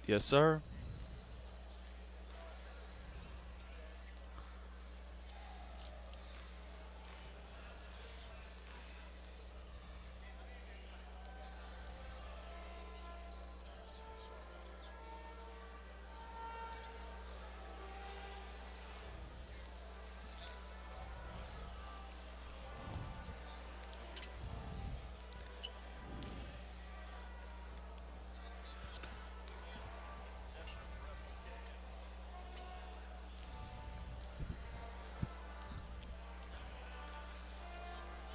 Yes, sir.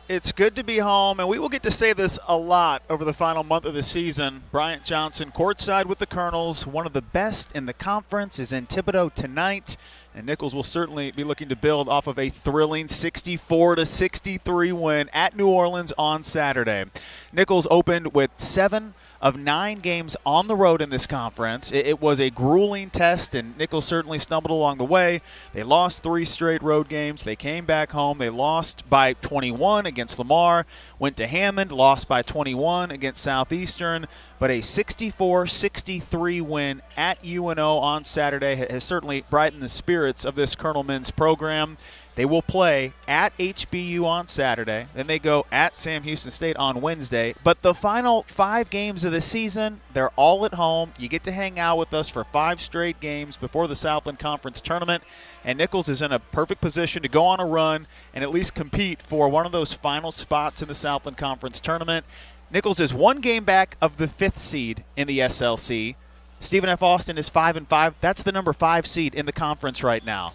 It's good to be home, and we will get to say this a lot over the final month of the season. Bryant Johnson courtside with the Colonels. One of the best in the conference is in Thibodaux tonight, and Nicholls will certainly be looking to build off of a thrilling 64-63 win at New Orleans on Saturday. Nicholls opened with 7 of 9 games on the road in this conference. It was a grueling test, and Nicholls certainly stumbled along the way. They lost 3 straight road games. They came back home. They lost by 21 against Lamar, went to Hammond, lost by 21 against Southeastern, but a 64-63 win at UNO on Saturday has certainly brightened the spirits of this Colonel men's program. They will play at HBU on Saturday. Then they go at Sam Houston State on Wednesday. But the final 5 games of the season, they're all at home. You get to hang out with us for 5 straight games before the Southland Conference Tournament. And Nicholls is in a perfect position to go on a run and at least compete for one of those final spots in the Southland Conference Tournament. Nicholls is 1 game back of the 5th seed in the SLC. Stephen F. Austin is 5-5. That's the number 5 seed in the conference right now.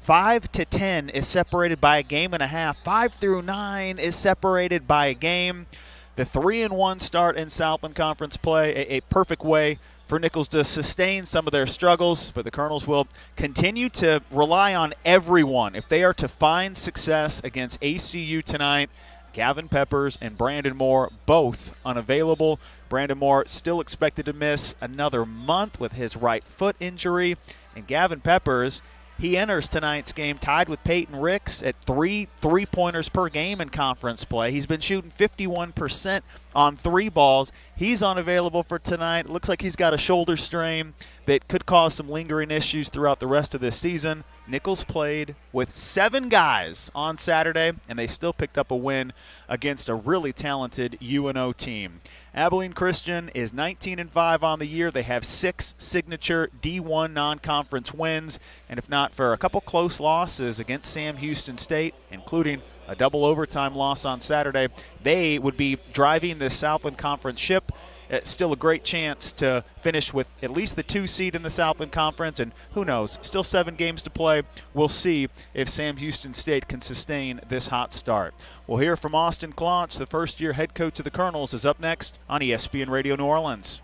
5 to 10 is separated by a game and a half. 5 through 9 is separated by a game. The 3-1 start in Southland Conference play, a perfect way for Nicholls to sustain some of their struggles, but the Colonels will continue to rely on everyone if they are to find success against ACU tonight. Gavin Peppers and Brandon Moore both unavailable. Brandon Moore still expected to miss another month with his right foot injury, and Gavin Peppers, he enters tonight's game tied with Peyton Ricks at 3 3-pointers per game in conference play. He's been shooting 51% on 3 balls. He's unavailable for tonight. Looks like he's got a shoulder strain that could cause some lingering issues throughout the rest of this season. Nicholls played with 7 guys on Saturday, and they still picked up a win against a really talented UNO team. Abilene Christian is 19-5 on the year. They have 6 signature D1 non-conference wins, and if not for a couple close losses against Sam Houston State, including a double overtime loss on Saturday, they would be driving this Southland Conference ship. It's still a great chance to finish with at least the 2 seed in the Southland Conference, and who knows, still 7 games to play. We'll see if Sam Houston State can sustain this hot start. We'll hear from Austin Klontz, the first-year head coach of the Colonels, is up next on ESPN Radio New Orleans.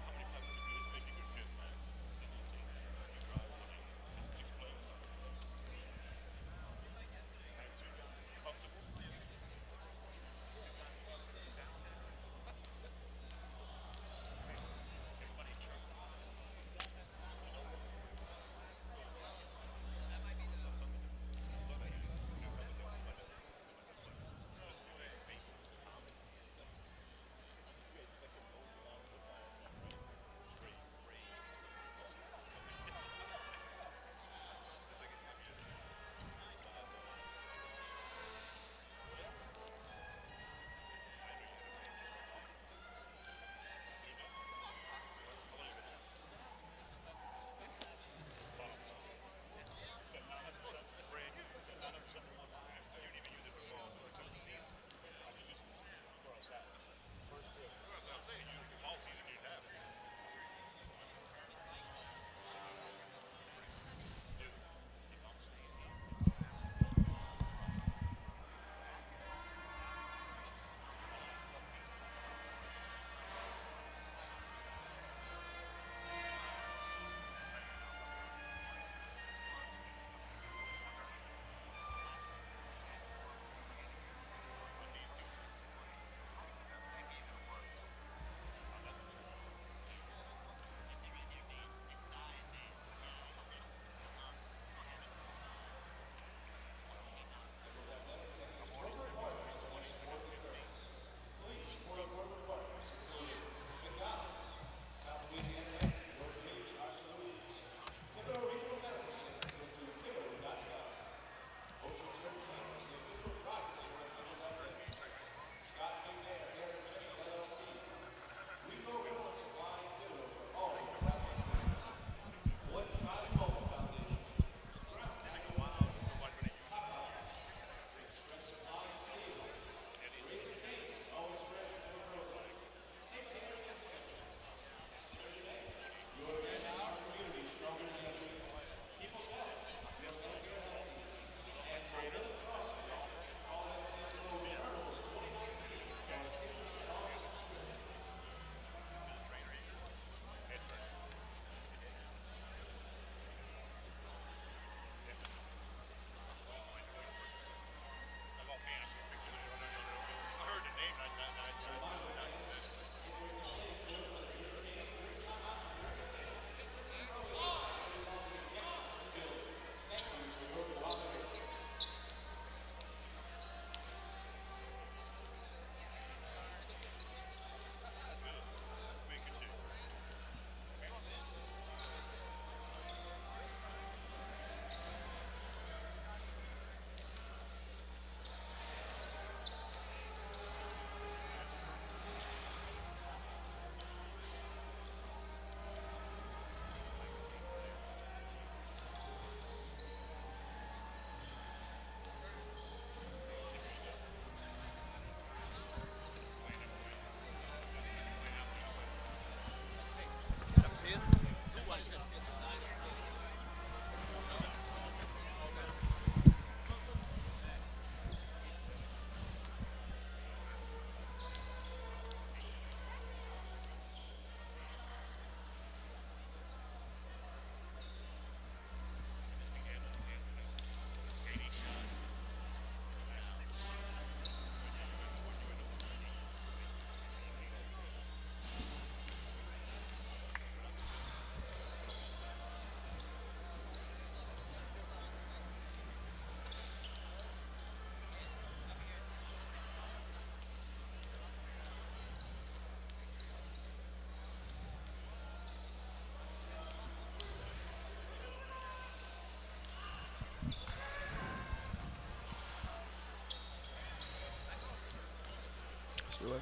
Do it.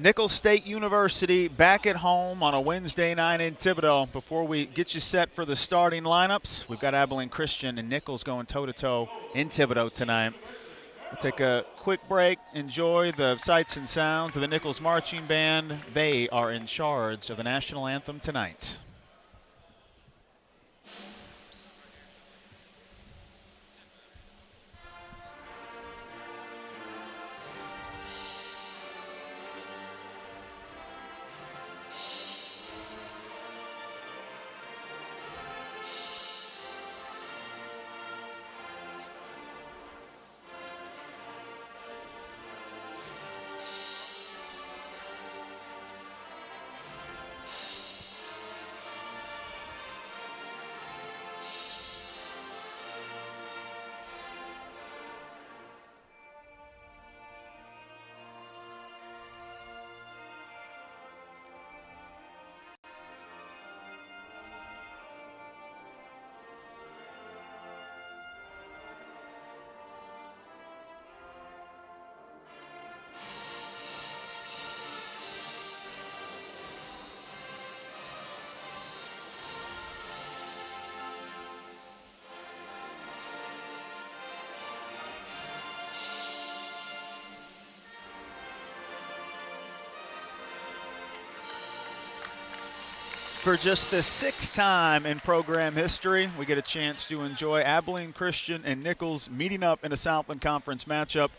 Nicholls State University back at home on a Wednesday night in Thibodaux. Before we get you set for the starting lineups, we've got Abilene Christian and Nicholls going toe-to-toe in Thibodaux tonight. We'll take a quick break, enjoy the sights and sounds of the Nicholls Marching Band. They are in charge of the national anthem tonight. For just the sixth time in program history, we get a chance to enjoy Abilene Christian and Nicholls meeting up in a Southland Conference matchup.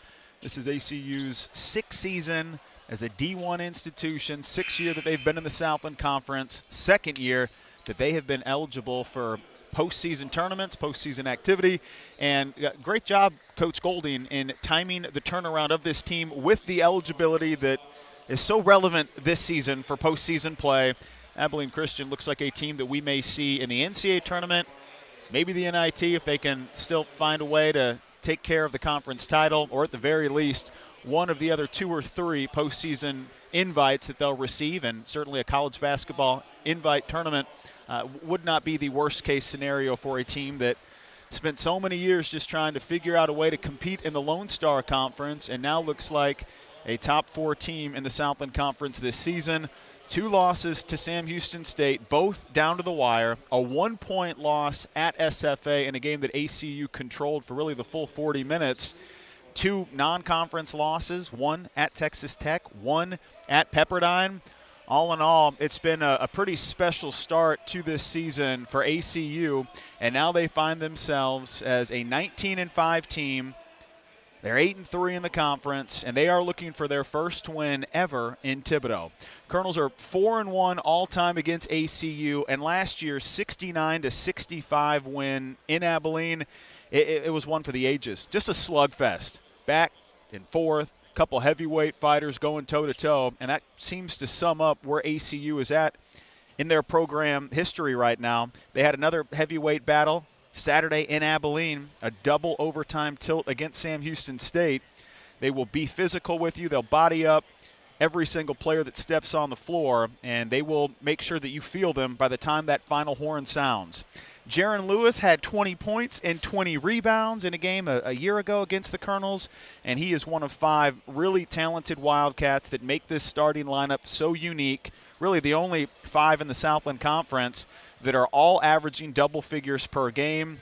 This is ACU's sixth season as a D1 institution, sixth year that they've been in the Southland Conference, second year that they have been eligible for postseason tournaments, postseason activity, and great job, Coach Golding, in timing the turnaround of this team with the eligibility that is so relevant this season for postseason play. Abilene Christian looks like a team that we may see in the NCAA tournament, maybe the NIT if they can still find a way to take care of the conference title, or at the very least one of the other two or three postseason invites that they'll receive, and certainly a college basketball invite tournament would not be the worst case scenario for a team that spent so many years just trying to figure out a way to compete in the Lone Star Conference and now looks like a top four team in the Southland Conference this season. 2 losses to Sam Houston State, both down to the wire. A 1-point loss at SFA in a game that ACU controlled for really the full 40 minutes. 2 non-conference losses, 1 at Texas Tech, 1 at Pepperdine. All in all, it's been a pretty special start to this season for ACU, and now they find themselves as a 19-5 team. They're 8-3 in the conference, and they are looking for their first win ever in Thibodaux. Colonels are 4-1 all-time against ACU, and last year's 69-65 win in Abilene, it was one for the ages. Just a slugfest. Back and forth, a couple heavyweight fighters going toe-to-toe, and that seems to sum up where ACU is at in their program history right now. They had another heavyweight battle Saturday in Abilene, a double overtime tilt against Sam Houston State. They will be physical with you. They'll body up every single player that steps on the floor, and they will make sure that you feel them by the time that final horn sounds. Jaron Lewis had 20 points and 20 rebounds in a game a year ago against the Colonels, and he is one of 5 really talented Wildcats that make this starting lineup so unique. Really the only 5 in the Southland Conference that are all averaging double figures per game.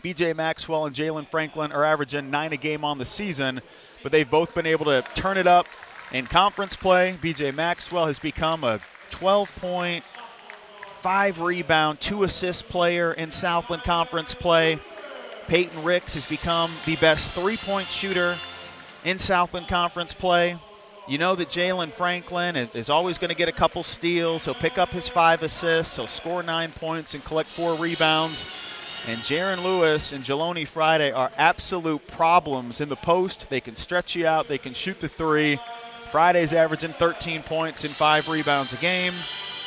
B.J. Maxwell and Jalen Franklin are averaging 9 a game on the season, but they've both been able to turn it up in conference play. B.J. Maxwell has become a 12-point, 5-rebound, 2-assist player in Southland Conference play. Peyton Ricks has become the best 3-point shooter in Southland Conference play. You know that Jalen Franklin is always going to get a couple steals. He'll pick up his 5 assists. He'll score 9 points and collect 4 rebounds. And Jaron Lewis and Jeloni Friday are absolute problems in the post. They can stretch you out. They can shoot the 3. Friday's averaging 13 points and 5 rebounds a game.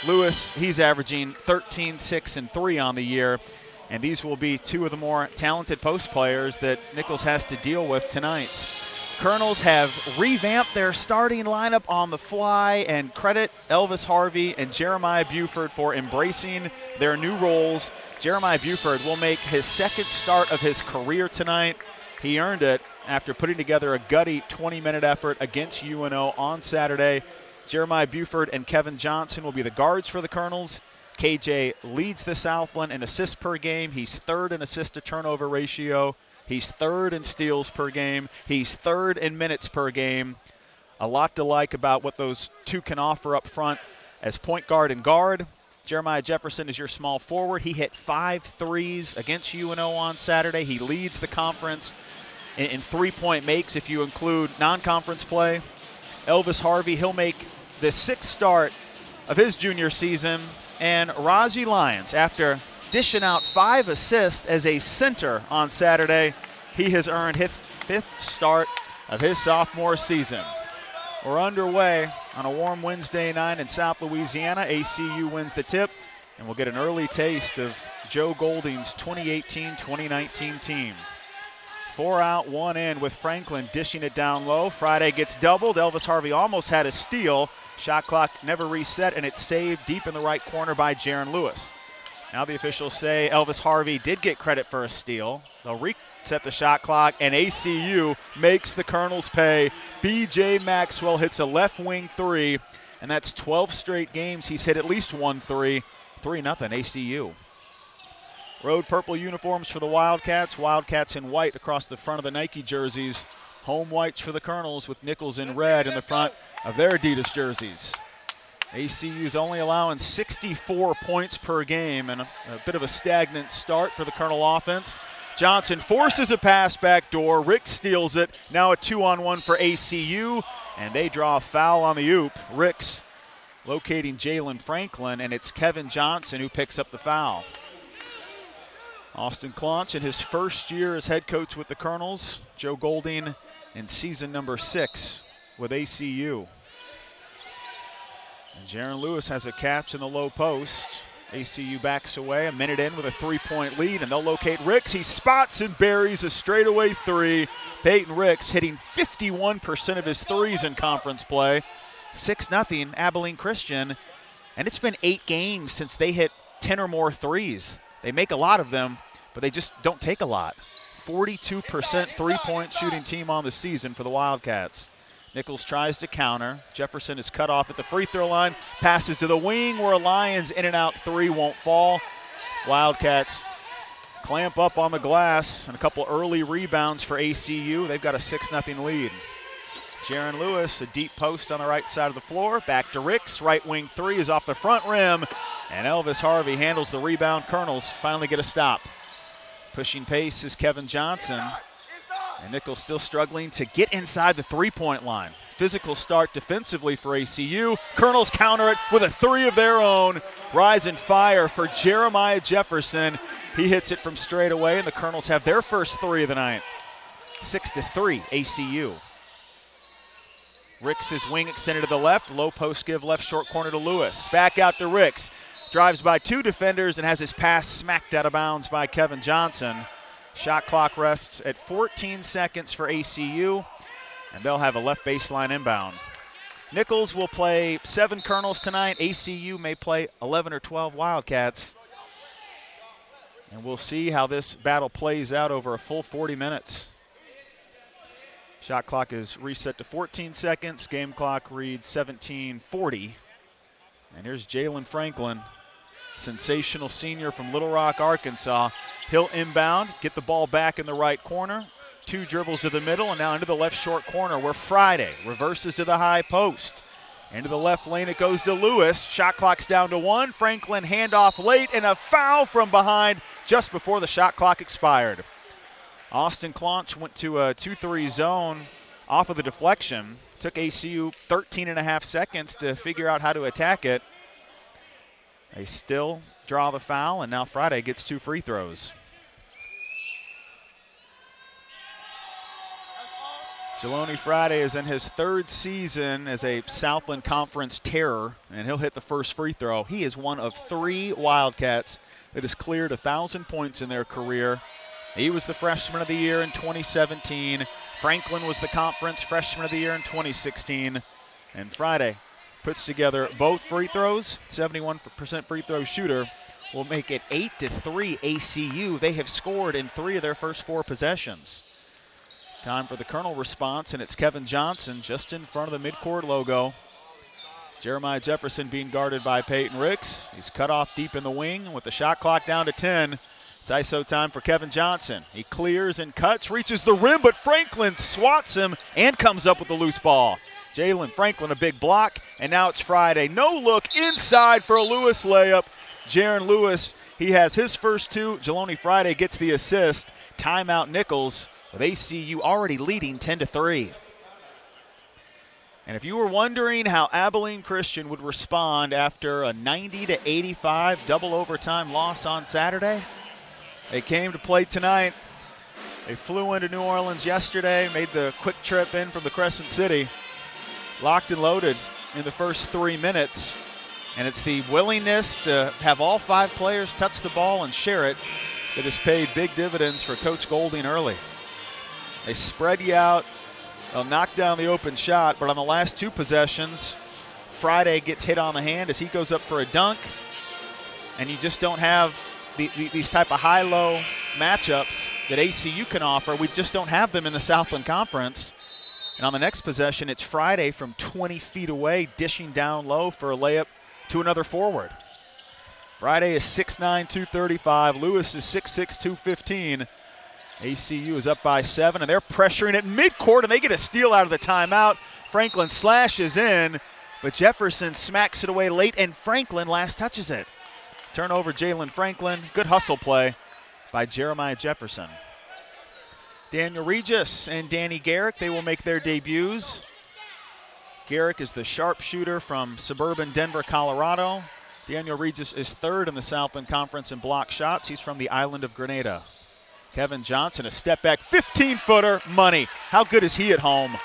Lewis, he's averaging 13, 6, and 3 on the year. And these will be 2 of the more talented post players that Nicholls has to deal with tonight. Colonels have revamped their starting lineup on the fly, and credit Elvis Harvey and Jeremiah Buford for embracing their new roles. Jeremiah Buford will make his second start of his career tonight. He earned it after putting together a gutty 20-minute effort against UNO on Saturday. Jeremiah Buford and Kevin Johnson will be the guards for the Colonels. KJ leads the Southland in assists per game. He's third in assist-to-turnover ratio. He's third in steals per game. He's third in minutes per game. A lot to like about what those two can offer up front as point guard and guard. Jeremiah Jefferson is your small forward. He hit 5 threes against UNO on Saturday. He leads the conference in three-point makes if you include non-conference play. Elvis Harvey, he'll make the 6th start of his junior season. And Raji Lyons, after dishing out 5 assists as a center on Saturday, he has earned his 5th start of his sophomore season. We're underway on a warm Wednesday night in South Louisiana. ACU wins the tip, and we'll get an early taste of Joe Golding's 2018-2019 team. 4 out, 1 in with Franklin dishing it down low. Friday gets doubled. Elvis Harvey almost had a steal. Shot clock never reset, and it's saved deep in the right corner by Jaron Lewis. Now the officials say Elvis Harvey did get credit for a steal. They'll reset the shot clock, and ACU makes the Colonels pay. B.J. Maxwell hits a left wing 3, and that's 12 straight games he's hit at least 1 3. 3-0 ACU. Road purple uniforms for the Wildcats. Wildcats in white across the front of the Nike jerseys. Home whites for the Colonels with Nicholls in red in the front of their Adidas jerseys. ACU's only allowing 64 points per game, and a bit of a stagnant start for the Colonel offense. Johnson forces a pass back door. Rick steals it. Now a 2-on-1 for ACU, and they draw a foul on the oop. Rick's locating Jalen Franklin, and it's Kevin Johnson who picks up the foul. Austin Claunch in his first year as head coach with the Colonels. Joe Golding in season number 6 with ACU. And Jaron Lewis has a catch in the low post. ACU backs away, a minute in with a 3-point lead, and they'll locate Ricks. He spots and buries a straightaway 3. Peyton Ricks hitting 51% of his threes in conference play. 6-0 Abilene Christian, and it's been 8 games since they hit 10 or more threes. They make a lot of them, but they just don't take a lot. 42% three-point shooting team on the season for the Wildcats. Nicholls tries to counter. Jefferson is cut off at the free throw line. Passes to the wing where Lyons in and out 3 won't fall. Wildcats clamp up on the glass, and a couple early rebounds for ACU. They've got a 6-0 lead. Jaron Lewis, a deep post on the right side of the floor. Back to Ricks. Right wing 3 is off the front rim, and Elvis Harvey handles the rebound. Colonels finally get a stop. Pushing pace is Kevin Johnson. And Nicholls still struggling to get inside the three-point line. Physical start defensively for ACU. Colonels counter it with a 3 of their own. Rise and fire for Jeremiah Jefferson. He hits it from straight away, and the Colonels have their first 3 of the night. 6-3 ACU. Ricks is wing extended to the left. Low post give left short corner to Lewis. Back out to Ricks. Drives by 2 defenders and has his pass smacked out of bounds by Kevin Johnson. Shot clock rests at 14 seconds for ACU, and they'll have a left baseline inbound. Nicholls will play 7 Colonels tonight. ACU may play 11 or 12 Wildcats. And we'll see how this battle plays out over a full 40 minutes. Shot clock is reset to 14 seconds. Game clock reads 17:40. And here's Jalen Franklin, sensational senior from Little Rock, Arkansas. He'll inbound, get the ball back in the right corner. 2 dribbles to the middle, and now into the left short corner where Friday reverses to the high post. Into the left lane it goes to Lewis. Shot clock's down to 1. Franklin handoff late, and a foul from behind just before the shot clock expired. Austin Claunch went to a 2-3 zone off of the deflection. Took ACU 13.5 seconds to figure out how to attack it. They still draw the foul, and now Friday gets 2 free throws. Jeloni Friday is in his 3rd season as a Southland Conference terror, and he'll hit the first free throw. He is one of 3 Wildcats that has cleared 1,000 points in their career. He was the Freshman of the Year in 2017. Franklin was the Conference Freshman of the Year in 2016. And Friday puts together both free throws. 71% free throw shooter will make it 8-3 ACU. They have scored in 3 of their first 4 possessions. Time for the Colonel response, and it's Kevin Johnson just in front of the midcourt logo. Jeremiah Jefferson being guarded by Peyton Ricks. He's cut off deep in the wing with the shot clock down to 10. It's ISO time for Kevin Johnson. He clears and cuts, reaches the rim, but Franklin swats him and comes up with the loose ball. Jalen Franklin a big block, and now it's Friday. No look inside for a Lewis layup. Jaron Lewis, he has his first two. Jeloni Friday gets the assist. Timeout Nicholls with ACU already leading 10-3. And if you were wondering how Abilene Christian would respond after a 90-85 double overtime loss on Saturday, they came to play tonight. They flew into New Orleans yesterday, made the quick trip in from the Crescent City, locked and loaded in the first 3 minutes. And it's the willingness to have all 5 players touch the ball and share it that has paid big dividends for Coach Golding early. They spread you out. They'll knock down the open shot, but on the last 2 possessions, Friday gets hit on the hand as he goes up for a dunk, and you just don't have these type of high-low matchups that ACU can offer. We just don't have them in the Southland Conference. And on the next possession, it's Friday from 20 feet away, dishing down low for a layup to another forward. Friday is 6'9", 235. Lewis is 6'6", 215. ACU is up by 7, and they're pressuring at midcourt, and they get a steal out of the timeout. Franklin slashes in, but Jefferson smacks it away late, and Franklin last touches it. Turnover, Jalen Franklin. Good hustle play by Jeremiah Jefferson. Daniel Regis and Danny Garrick, they will make their debuts. Garrick is the sharpshooter from suburban Denver, Colorado. Daniel Regis is 3rd in the Southland Conference in block shots. He's from the island of Grenada. Kevin Johnson, a step back, 15-footer, money. How good is he at home?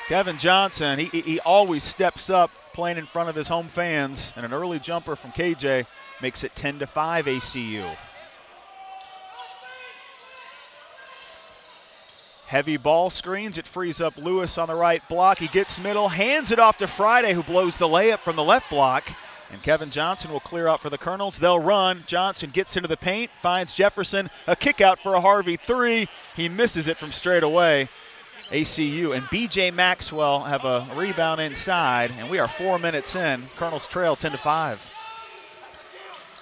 Kevin Johnson, he always steps up playing in front of his home fans, and an early jumper from KJ makes it 10-5 ACU. Heavy ball screens, it frees up Lewis on the right block. He gets middle, hands it off to Friday, who blows the layup from the left block. And Kevin Johnson will clear out for the Colonels. They'll run. Johnson gets into the paint, finds Jefferson. A kick out for a Harvey 3. He misses it from straight away. ACU and B.J. Maxwell have a rebound inside, and we are 4 minutes in. Colonels trail 10-5.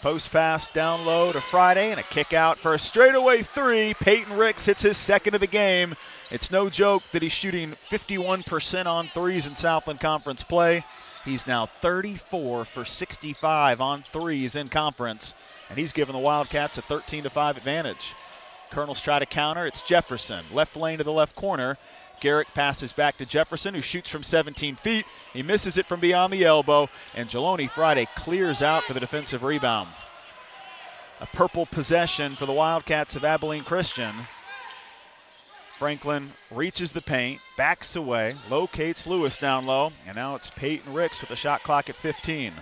Post pass down low to Friday, and a kick out for a straightaway 3. Peyton Ricks hits his second of the game. It's no joke that he's shooting 51% on threes in Southland Conference play. He's now 34 for 65 on threes in conference, and he's given the Wildcats a 13-5 advantage. Colonels try to counter. It's Jefferson, left lane to the left corner. Garrick passes back to Jefferson, who shoots from 17 feet. He misses it from beyond the elbow, and Jeloni Friday clears out for the defensive rebound. A purple possession for the Wildcats of Abilene Christian. Franklin reaches the paint, backs away, locates Lewis down low, and now it's Peyton Ricks with the shot clock at 15.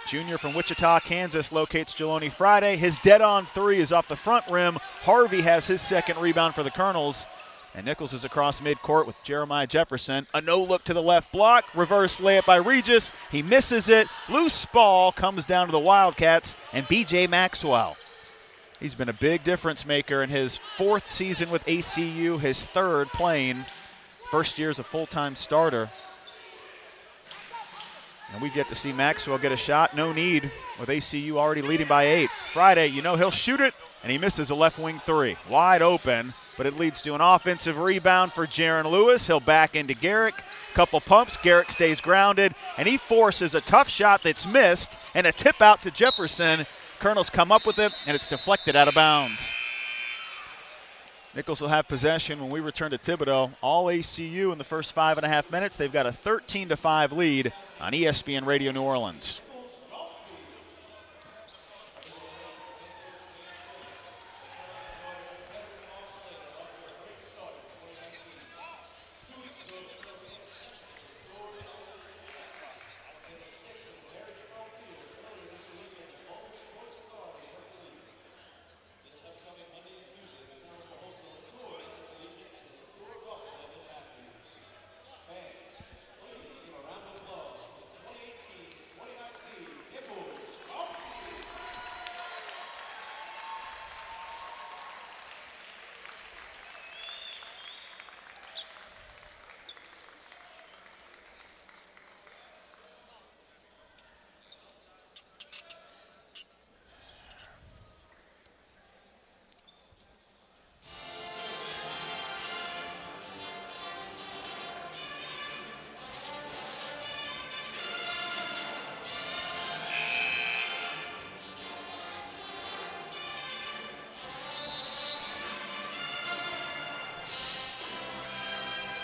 Junior from Wichita, Kansas locates Jeloni Friday. His dead-on 3 is off the front rim. Harvey has his second rebound for the Colonels. And Nicholls is across midcourt with Jeremiah Jefferson. A no-look to the left block. Reverse layup by Regis. He misses it. Loose ball comes down to the Wildcats and B.J. Maxwell. He's been a big difference maker in his 4th season with ACU, his 3rd playing. First year as a full-time starter. And we've yet to see Maxwell get a shot. No need with ACU already leading by 8. Friday, you know he'll shoot it, and he misses a left wing 3. Wide open, but it leads to an offensive rebound for Jaron Lewis. He'll back into Garrick. Couple pumps, Garrick stays grounded, and he forces a tough shot that's missed and a tip out to Jefferson. Colonels come up with it, and it's deflected out of bounds. Nicholls will have possession when we return to Thibodaux. All ACU in the first 5.5 minutes. They've got a 13-5 lead on ESPN Radio New Orleans.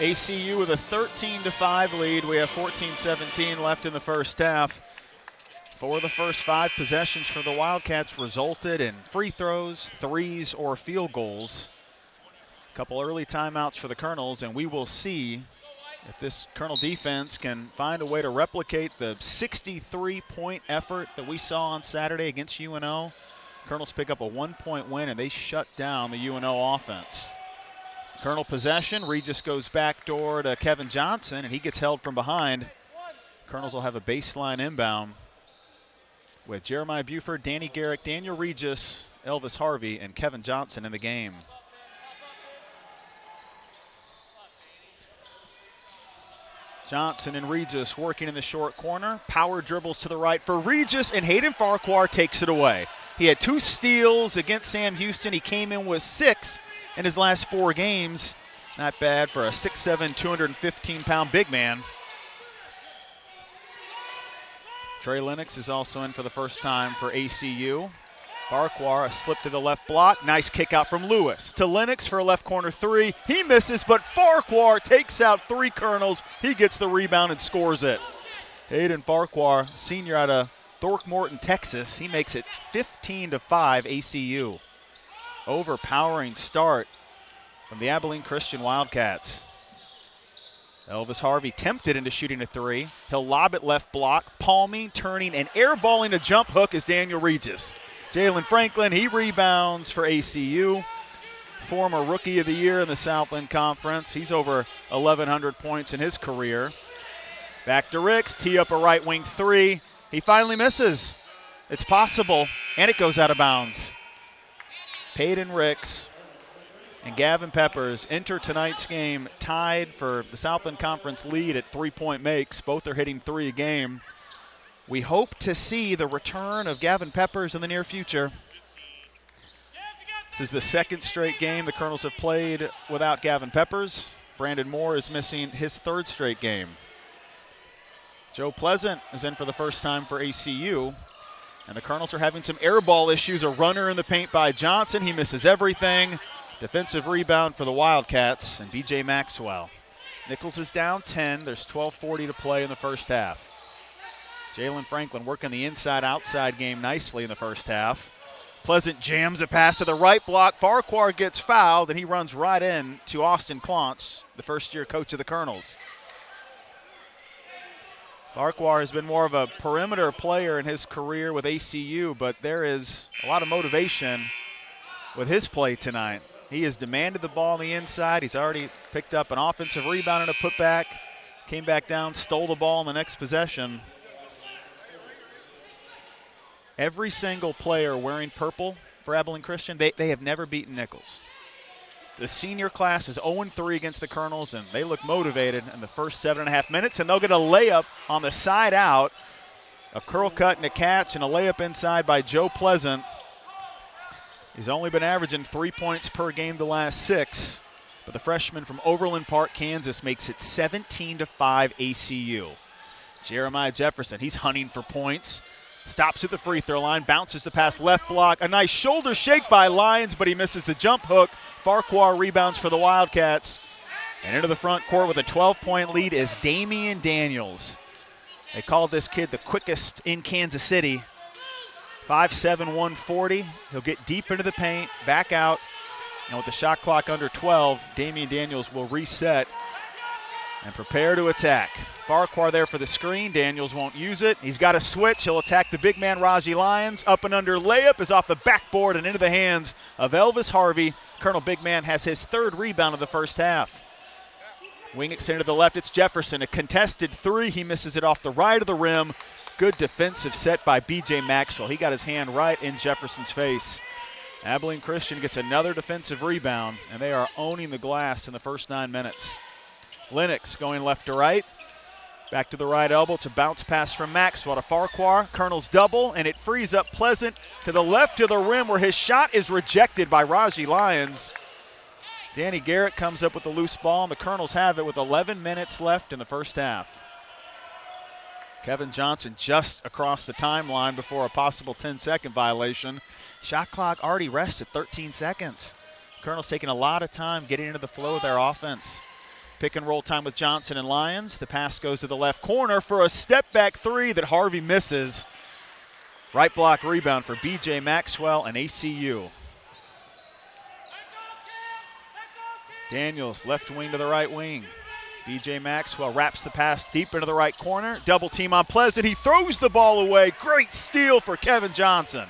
ACU with a 13-5 lead. We have 14-17 left in the first half. 4 of the first 5 possessions for the Wildcats resulted in free throws, threes, or field goals. A couple early timeouts for the Colonels, and we will see if this Colonel defense can find a way to replicate the 63-point effort that we saw on Saturday against UNO. Colonels pick up a 1-point win, and they shut down the UNO offense. Colonel possession. Regis goes backdoor to Kevin Johnson, and he gets held from behind. Colonels will have a baseline inbound with Jeremiah Buford, Danny Garrick, Daniel Regis, Elvis Harvey, and Kevin Johnson in the game. Johnson and Regis working in the short corner. Power dribbles to the right for Regis, and Hayden Farquhar takes it away. He had 2 steals against Sam Houston. He came in with 6 in his last 4 games. Not bad for a 6'7", 215-pound big man. Trey Lennox is also in for the first time for ACU. Farquhar, a slip to the left block. Nice kick out from Lewis to Lennox for a left corner 3. He misses, but Farquhar takes out 3 Colonels. He gets the rebound and scores it. Hayden Farquhar, senior out of Throckmorton, Texas. He makes it 15-5 ACU. Overpowering start from the Abilene Christian Wildcats. Elvis Harvey tempted into shooting a 3. He'll lob it left block, palming, turning, and airballing a jump hook is Daniel Regis. Jalen Franklin, he rebounds for ACU. Former Rookie of the Year in the Southland Conference. He's over 1,100 points in his career. Back to Ricks, tee up a right wing 3. He finally misses. It's possible, and it goes out of bounds. Peyton Ricks and Gavin Peppers enter tonight's game tied for the Southland Conference lead at 3-point makes. Both are hitting 3 a game. We hope to see the return of Gavin Peppers in the near future. This is the 2nd straight game the Colonels have played without Gavin Peppers. Brandon Moore is missing his 3rd straight game. Joe Pleasant is in for the first time for ACU. And the Colonels are having some air ball issues. A runner in the paint by Johnson. He misses everything. Defensive rebound for the Wildcats and B.J. Maxwell. Nicholls is down 10. There's 12:40 to play in the first half. Jalen Franklin working the inside-outside game nicely in the first half. Pleasant jams a pass to the right block. Farquhar gets fouled, and he runs right in to Austin Klontz, the first-year coach of the Colonels. Farquhar has been more of a perimeter player in his career with ACU, but there is a lot of motivation with his play tonight. He has demanded the ball on the inside. He's already picked up an offensive rebound and a putback. Came back down, stole the ball in the next possession. Every single player wearing purple for Abilene Christian, they have never beaten Nicholls. The senior class is 0-3 against the Colonels, and they look motivated in the first 7.5 minutes, and they'll get a layup on the side out. A curl cut and a catch and a layup inside by Joe Pleasant. He's only been averaging 3 points per game the last 6, but the freshman from Overland Park, Kansas makes it 17-5 ACU. Jeremiah Jefferson, he's hunting for points. Stops at the free throw line, bounces the pass left block. A nice shoulder shake by Lyons, but he misses the jump hook. Farquhar rebounds for the Wildcats. And into the front court with a 12-point lead is Damian Daniels. They called this kid the quickest in Kansas City. 5'7", 140. He'll get deep into the paint, back out. And with the shot clock under 12, Damian Daniels will reset and prepare to attack. Farquhar there for the screen. Daniels won't use it. He's got a switch. He'll attack the big man, Raji Lyons. Up and under layup is off the backboard and into the hands of Elvis Harvey. Colonel Big Man has his 3rd rebound of the first half. Wing extended to the left. It's Jefferson. A contested 3. He misses it off the right of the rim. Good defensive set by B.J. Maxwell. He got his hand right in Jefferson's face. Abilene Christian gets another defensive rebound, and they are owning the glass in the first 9 minutes. Lennox going left to right. Back to the right elbow. It's a bounce pass from Maxwell to Farquhar. Colonel's double, and it frees up Pleasant to the left of the rim where his shot is rejected by Raji Lyons. Danny Garrett comes up with the loose ball, and the Colonels have it with 11 minutes left in the first half. Kevin Johnson just across the timeline before a possible 10-second violation. Shot clock already rests at 13 seconds. Colonel's taking a lot of time getting into the flow of their offense. Pick and roll time with Johnson and Lyons. The pass goes to the left corner for a step-back three that Harvey misses. Right block rebound for B.J. Maxwell and ACU. Daniels, left wing to the right wing. B.J. Maxwell wraps the pass deep into the right corner. Double team on Pleasant. He throws the ball away. Great steal for Kevin Johnson.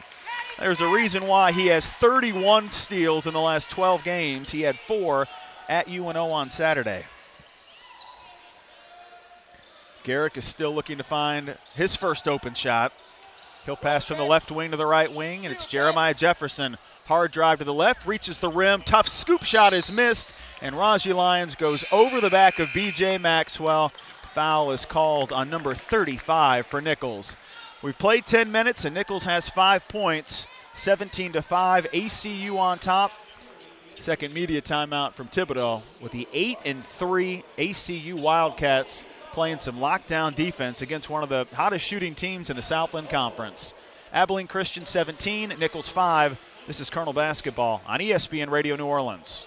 There's a reason why he has 31 steals in the last 12 games. He had 4 at UNO on Saturday. Garrick is still looking to find his first open shot. He'll pass from the left wing to the right wing, and it's Jeremiah Jefferson. Hard drive to the left, reaches the rim. Tough scoop shot is missed, and Raji Lyons goes over the back of B.J. Maxwell. Foul is called on number 35 for Nicholls. We've played 10 minutes, and Nicholls has 5 points, 17-5. ACU on top. Second media timeout from Thibodaux with the 8-3 ACU Wildcats playing some lockdown defense against one of the hottest shooting teams in the Southland Conference. Abilene Christian 17, Nicholls 5. This is Colonel Basketball on ESPN Radio New Orleans.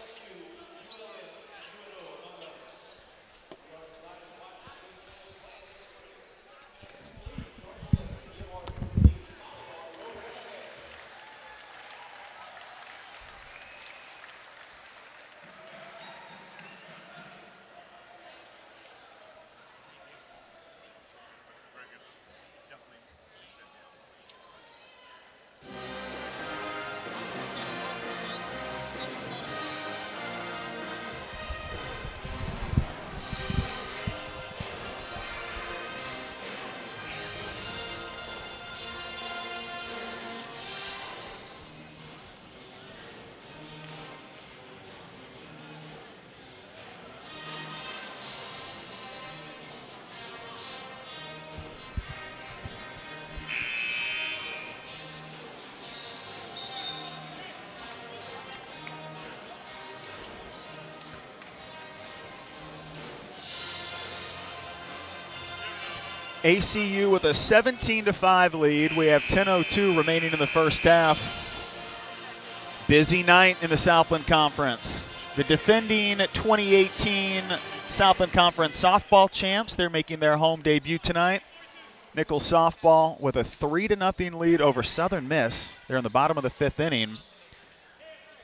ACU with a 17-5 lead. We have 10:02 remaining in the first half. Busy night in the Southland Conference. The defending 2018 Southland Conference softball champs, they're making their home debut tonight. Nicholls softball with a 3-0 lead over Southern Miss. They're in the bottom of the 5th inning.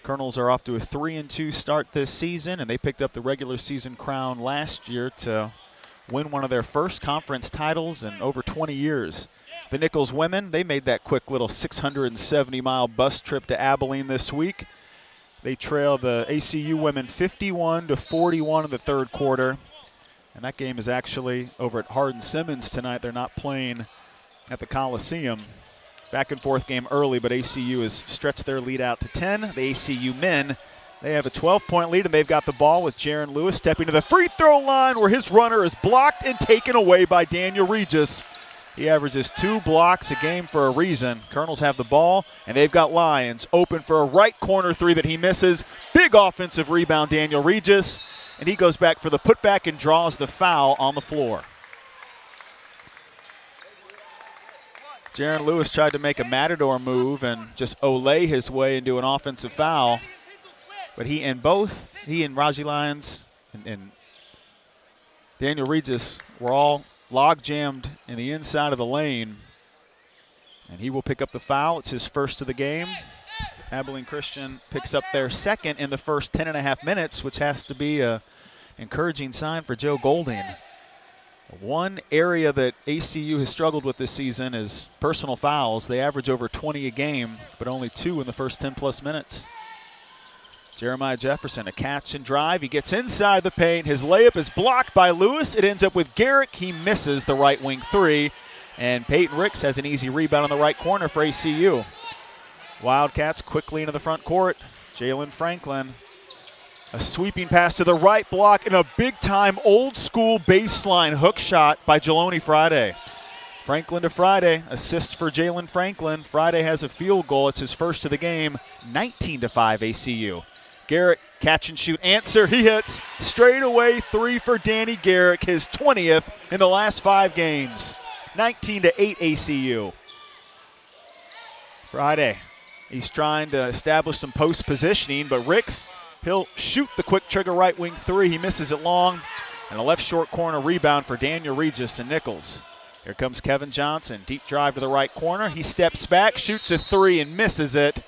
Colonels are off to a 3-2 start this season, and they picked up the regular season crown last year to win one of their first conference titles in over 20 years. The Nicholls women, they made that quick little 670-mile bus trip to Abilene this week. They trailed the ACU women 51-41 in the third quarter. And that game is actually over at Hardin-Simmons tonight. They're not playing at the Coliseum. Back and forth game early, but ACU has stretched their lead out to 10. The ACU men, they have a 12-point lead, and they've got the ball with Jaron Lewis stepping to the free throw line where his runner is blocked and taken away by Daniel Regis. He averages 2 blocks a game for a reason. Colonels have the ball, and they've got Lyons open for a right corner three that he misses. Big offensive rebound, Daniel Regis, and he goes back for the putback and draws the foul on the floor. Jaron Lewis tried to make a matador move and just olay his way into an offensive foul. But he and Raji Lyons and Daniel Regis were all log jammed in the inside of the lane. And he will pick up the foul. It's his first of the game. Abilene Christian picks up their second in the first 10.5 minutes, which has to be an encouraging sign for Joe Golding. One area that ACU has struggled with this season is personal fouls. They average over 20 a game, but only 2 in the first 10-plus minutes. Jeremiah Jefferson, a catch and drive. He gets inside the paint. His layup is blocked by Lewis. It ends up with Garrick. He misses the right wing three. And Peyton Ricks has an easy rebound on the right corner for ACU. Wildcats quickly into the front court. Jalen Franklin. A sweeping pass to the right block and a big-time old-school baseline hook shot by Jeloni Friday. Franklin to Friday. Assist for Jalen Franklin. Friday has a field goal. It's his first of the game. 19-5 ACU. Garrick, catch and shoot answer. He hits straight away 3 for Danny Garrick, his 20th in the last 5 games. 19-8 ACU. Friday, he's trying to establish some post positioning, but Ricks He'll shoot the quick trigger right wing three. He misses it long. And a left short corner rebound for Daniel Regis and Nicholls. Here comes Kevin Johnson. Deep drive to the right corner. He steps back, shoots a three, and misses it.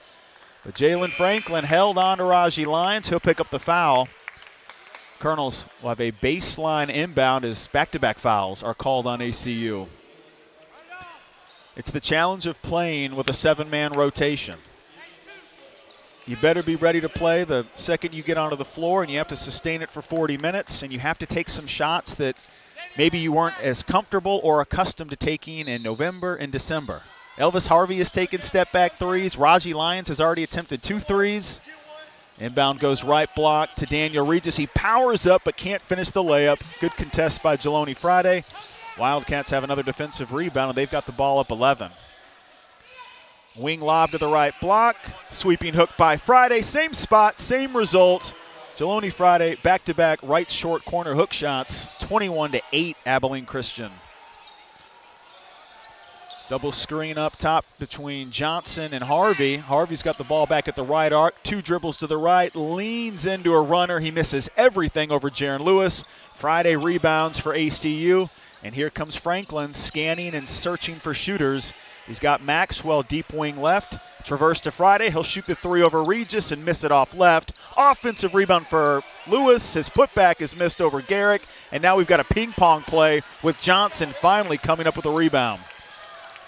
But Jalen Franklin held on to Raji Lyons. He'll pick up the foul. Colonels will have a baseline inbound as back-to-back fouls are called on ACU. It's the challenge of playing with a 7-man rotation. You better be ready to play the second you get onto the floor, and you have to sustain it for 40 minutes, and you have to take some shots that maybe you weren't as comfortable or accustomed to taking in November and December. Elvis Harvey has taken step-back threes. Raji Lyons has already attempted 2 threes. Inbound goes right block to Daniel Regis. He powers up but can't finish the layup. Good contest by Jeloni Friday. Wildcats have another defensive rebound, and they've got the ball up 11. Wing lob to the right block. Sweeping hook by Friday. Same spot, same result. Jeloni Friday back-to-back right short corner hook shots. 21-8 Abilene Christian. Double screen up top between Johnson and Harvey. Harvey's got the ball back at the right arc. 2 dribbles to the right. Leans into a runner. He misses everything over Jaron Lewis. Friday rebounds for ACU. And here comes Franklin scanning and searching for shooters. He's got Maxwell deep wing left. Traverse to Friday. He'll shoot the 3 over Regis and miss it off left. Offensive rebound for Lewis. His putback is missed over Garrick. And now we've got a ping pong play with Johnson finally coming up with a rebound.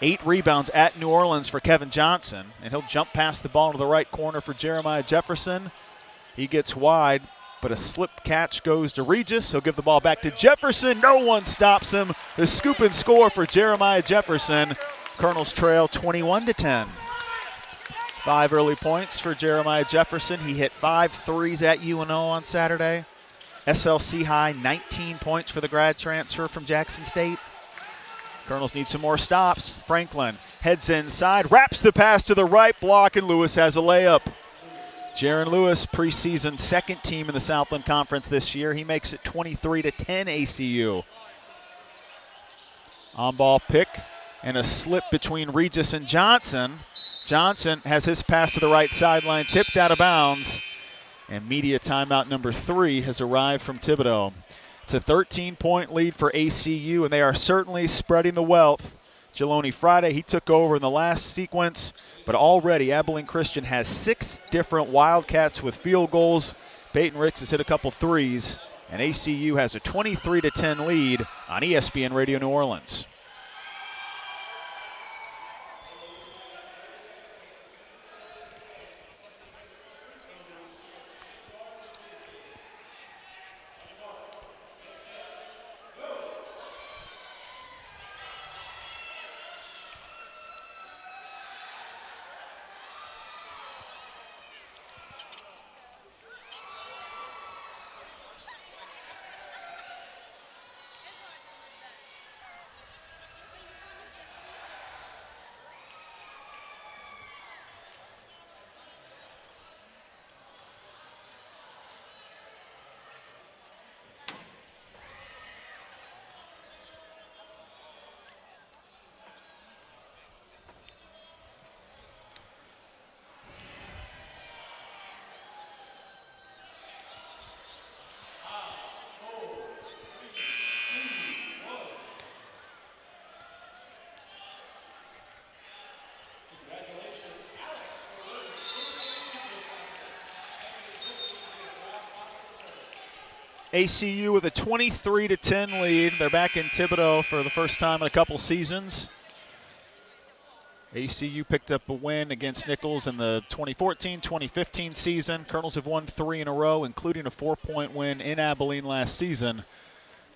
8 rebounds at New Orleans for Kevin Johnson. And he'll jump past the ball to the right corner for Jeremiah Jefferson. He gets wide, but a slip catch goes to Regis. He'll give the ball back to Jefferson. No one stops him. The scoop and score for Jeremiah Jefferson. Colonels trail 21-10. 5 early points for Jeremiah Jefferson. He hit 5 threes at UNO on Saturday. SLC high, 19 points for the grad transfer from Jackson State. Colonels need some more stops. Franklin heads inside, wraps the pass to the right block, and Lewis has a layup. Jaron Lewis, preseason second team in the Southland Conference this year. He makes it 23-10 ACU. On-ball pick and a slip between Regis and Johnson. Johnson has his pass to the right sideline, tipped out of bounds, and media timeout number 3 has arrived from Thibodaux. It's a 13-point lead for ACU, and they are certainly spreading the wealth. Jeloni Friday, he took over in the last sequence, but already Abilene Christian has 6 different Wildcats with field goals. Peyton Ricks has hit a couple threes, and ACU has a 23-10 lead on ESPN Radio New Orleans. ACU with a 23-10 lead. They're back in Thibodaux for the first time in a couple seasons. ACU picked up a win against Nicholls in the 2014-2015 season. Colonels have won 3 in a row, including a 4-point win in Abilene last season.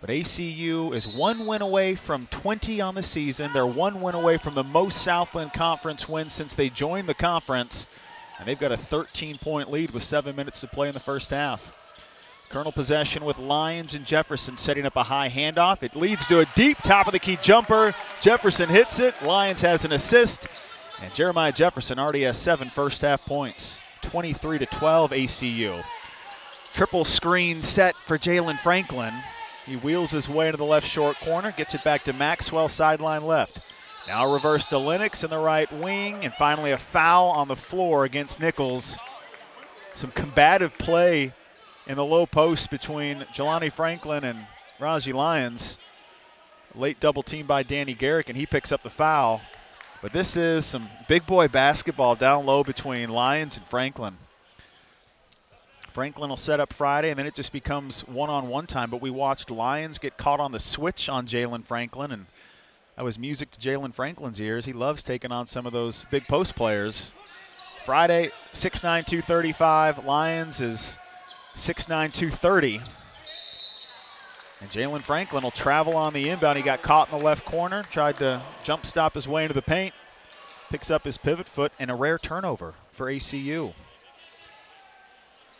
But ACU is 1 win away from 20 on the season. They're 1 win away from the most Southland Conference wins since they joined the conference. And they've got a 13-point lead with 7 minutes to play in the first half. Colonel possession with Lyons and Jefferson setting up a high handoff. It leads to a deep top-of-the-key jumper. Jefferson hits it. Lyons has an assist. And Jeremiah Jefferson already has 7 first-half points. 23-12 ACU. Triple screen set for Jalen Franklin. He wheels his way into the left short corner, gets it back to Maxwell, sideline left. Now reverse to Lennox in the right wing, and finally a foul on the floor against Nicholls. some combative play in the low post between Jelani Franklin and Raji Lyons. Late double team by Danny Garrick, and he picks up the foul. But this is some big boy basketball down low between Lyons and Franklin. Franklin will set up Friday, and then it just becomes one-on-one time. But we watched Lyons get caught on the switch on Jalen Franklin, and that was music to Jalen Franklin's ears. He loves taking on some of those big post players. Friday, 6'9", 235. Lyons is 6'9", 230. And Jalen Franklin will travel on the inbound. He got caught in the left corner, tried to jump stop his way into the paint, picks up his pivot foot, and a rare turnover for ACU.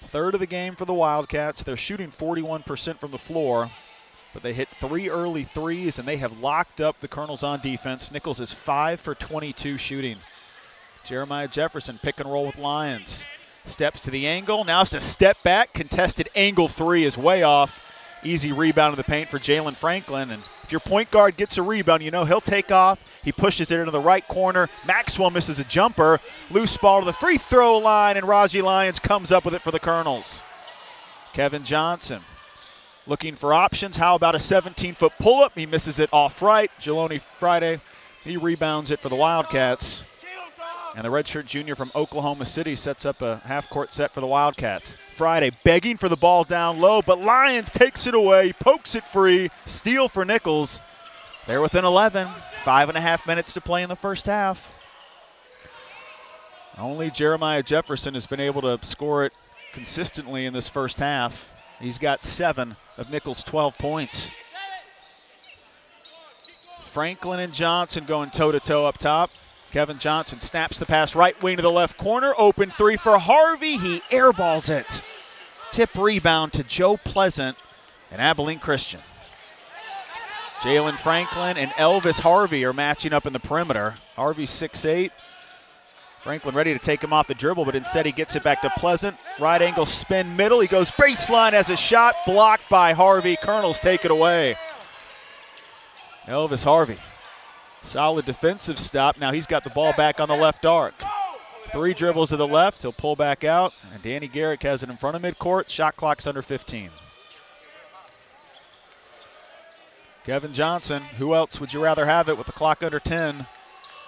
Third of the game for the Wildcats. They're shooting 41% from the floor, but they hit 3 early threes, and they have locked up the Colonels on defense. Nicholls is 5 for 22 shooting. Jeremiah Jefferson pick and roll with Lyons. Steps to the angle. Now it's a step back. Contested angle three is way off. Easy rebound in the paint for Jalen Franklin. And if your point guard gets a rebound, you know he'll take off. He pushes it into the right corner. Maxwell misses a jumper. Loose ball to the free throw line, and Raji Lyons comes up with it for the Colonels. Kevin Johnson looking for options. How about a 17-foot pull-up? He misses it off right. Jelani Friday, he rebounds it for the Wildcats. And the redshirt junior from Oklahoma City sets up a half-court set for the Wildcats. Friday begging for the ball down low, but Lyons takes it away, pokes it free, steal for Nicholls. They're within 11, 5.5 minutes to play in the first half. Only Jeremiah Jefferson has been able to score it consistently in this first half. He's got 7 of Nicholls' 12 points. Franklin and Johnson going toe-to-toe up top. Kevin Johnson snaps the pass right wing to the left corner. Open three for Harvey. He airballs it. Tip rebound to Joe Pleasant and Abilene Christian. Jalen Franklin and Elvis Harvey are matching up in the perimeter. Harvey's 6'8". Franklin ready to take him off the dribble, but instead he gets it back to Pleasant. Right angle spin middle. He goes baseline as a shot blocked by Harvey. Colonels take it away. Elvis Harvey. Solid defensive stop. Now he's got the ball back on the left arc. 3 dribbles to the left. He'll pull back out. And Danny Garrick has it in front of midcourt. Shot clock's under 15. Kevin Johnson. Who else would you rather have it with the clock under 10?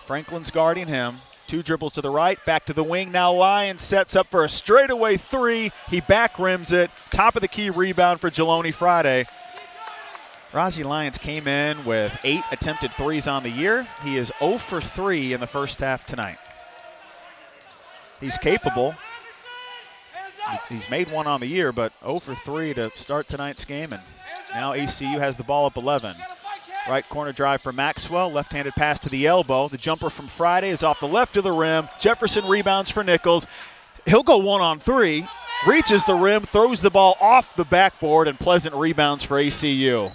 Franklin's guarding him. 2 dribbles to the right. Back to the wing. Now Lyons sets up for a straightaway 3. He back rims it. Top of the key rebound for Jelani Friday. Raji Lyons came in with 8 attempted threes on the year. He is 0 for 3 in the first half tonight. He's capable. He's made 1 on the year, but 0 for 3 to start tonight's game. And now ACU has the ball up 11. Right corner drive for Maxwell. Left-handed pass to the elbow. The jumper from Friday is off the left of the rim. Jefferson rebounds for Nicholls. He'll go 1 on 3. Reaches the rim, throws the ball off the backboard, and Pleasant rebounds for ACU.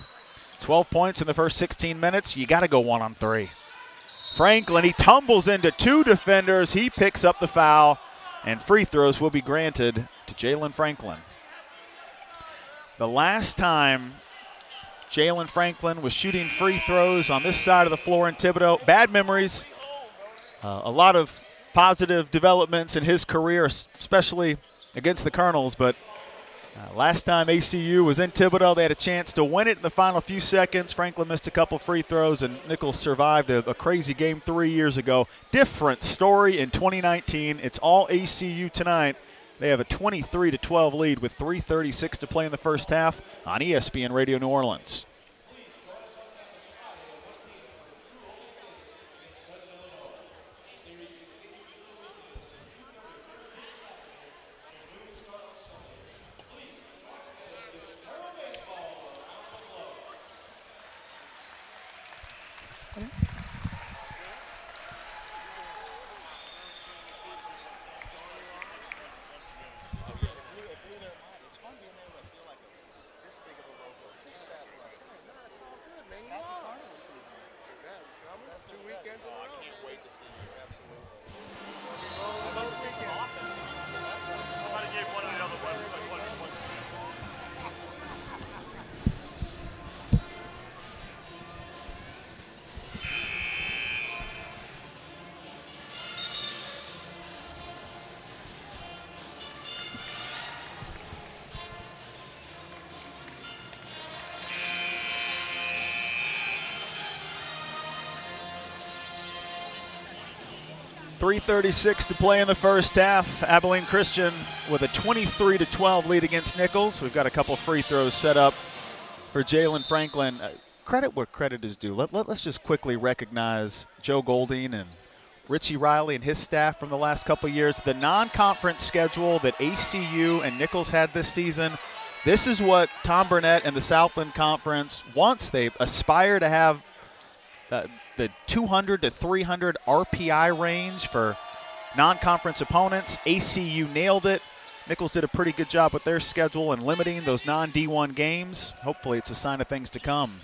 12 points in the first 16 minutes. You got to go 1 on 3. Franklin, he tumbles into 2 defenders. He picks up the foul, and free throws will be granted to Jalen Franklin. The last time Jalen Franklin was shooting free throws on this side of the floor in Thibodaux, bad memories, a lot of positive developments in his career, especially against the Colonels, but last time ACU was in Thibodaux, they had a chance to win it in the final few seconds. Franklin missed a couple free throws, and Nicholls survived a crazy game 3 years ago. Different story in 2019. It's all ACU tonight. They have a 23-12 lead with 3:36 to play in the first half on ESPN Radio New Orleans. 3:36 to play in the first half. Abilene Christian with a 23-12 lead against Nicholls. We've got a couple free throws set up for Jalen Franklin. Credit where credit is due. Let's just quickly recognize Joe Golding and Richie Riley and his staff from the last couple years. The non-conference schedule that ACU and Nicholls had this season, this is what Tom Burnett and the Southland Conference wants. They aspire to have the 200 to 300 RPI range for non-conference opponents. ACU nailed it. Nicholls did a pretty good job with their schedule and limiting those non-D1 games. Hopefully it's a sign of things to come.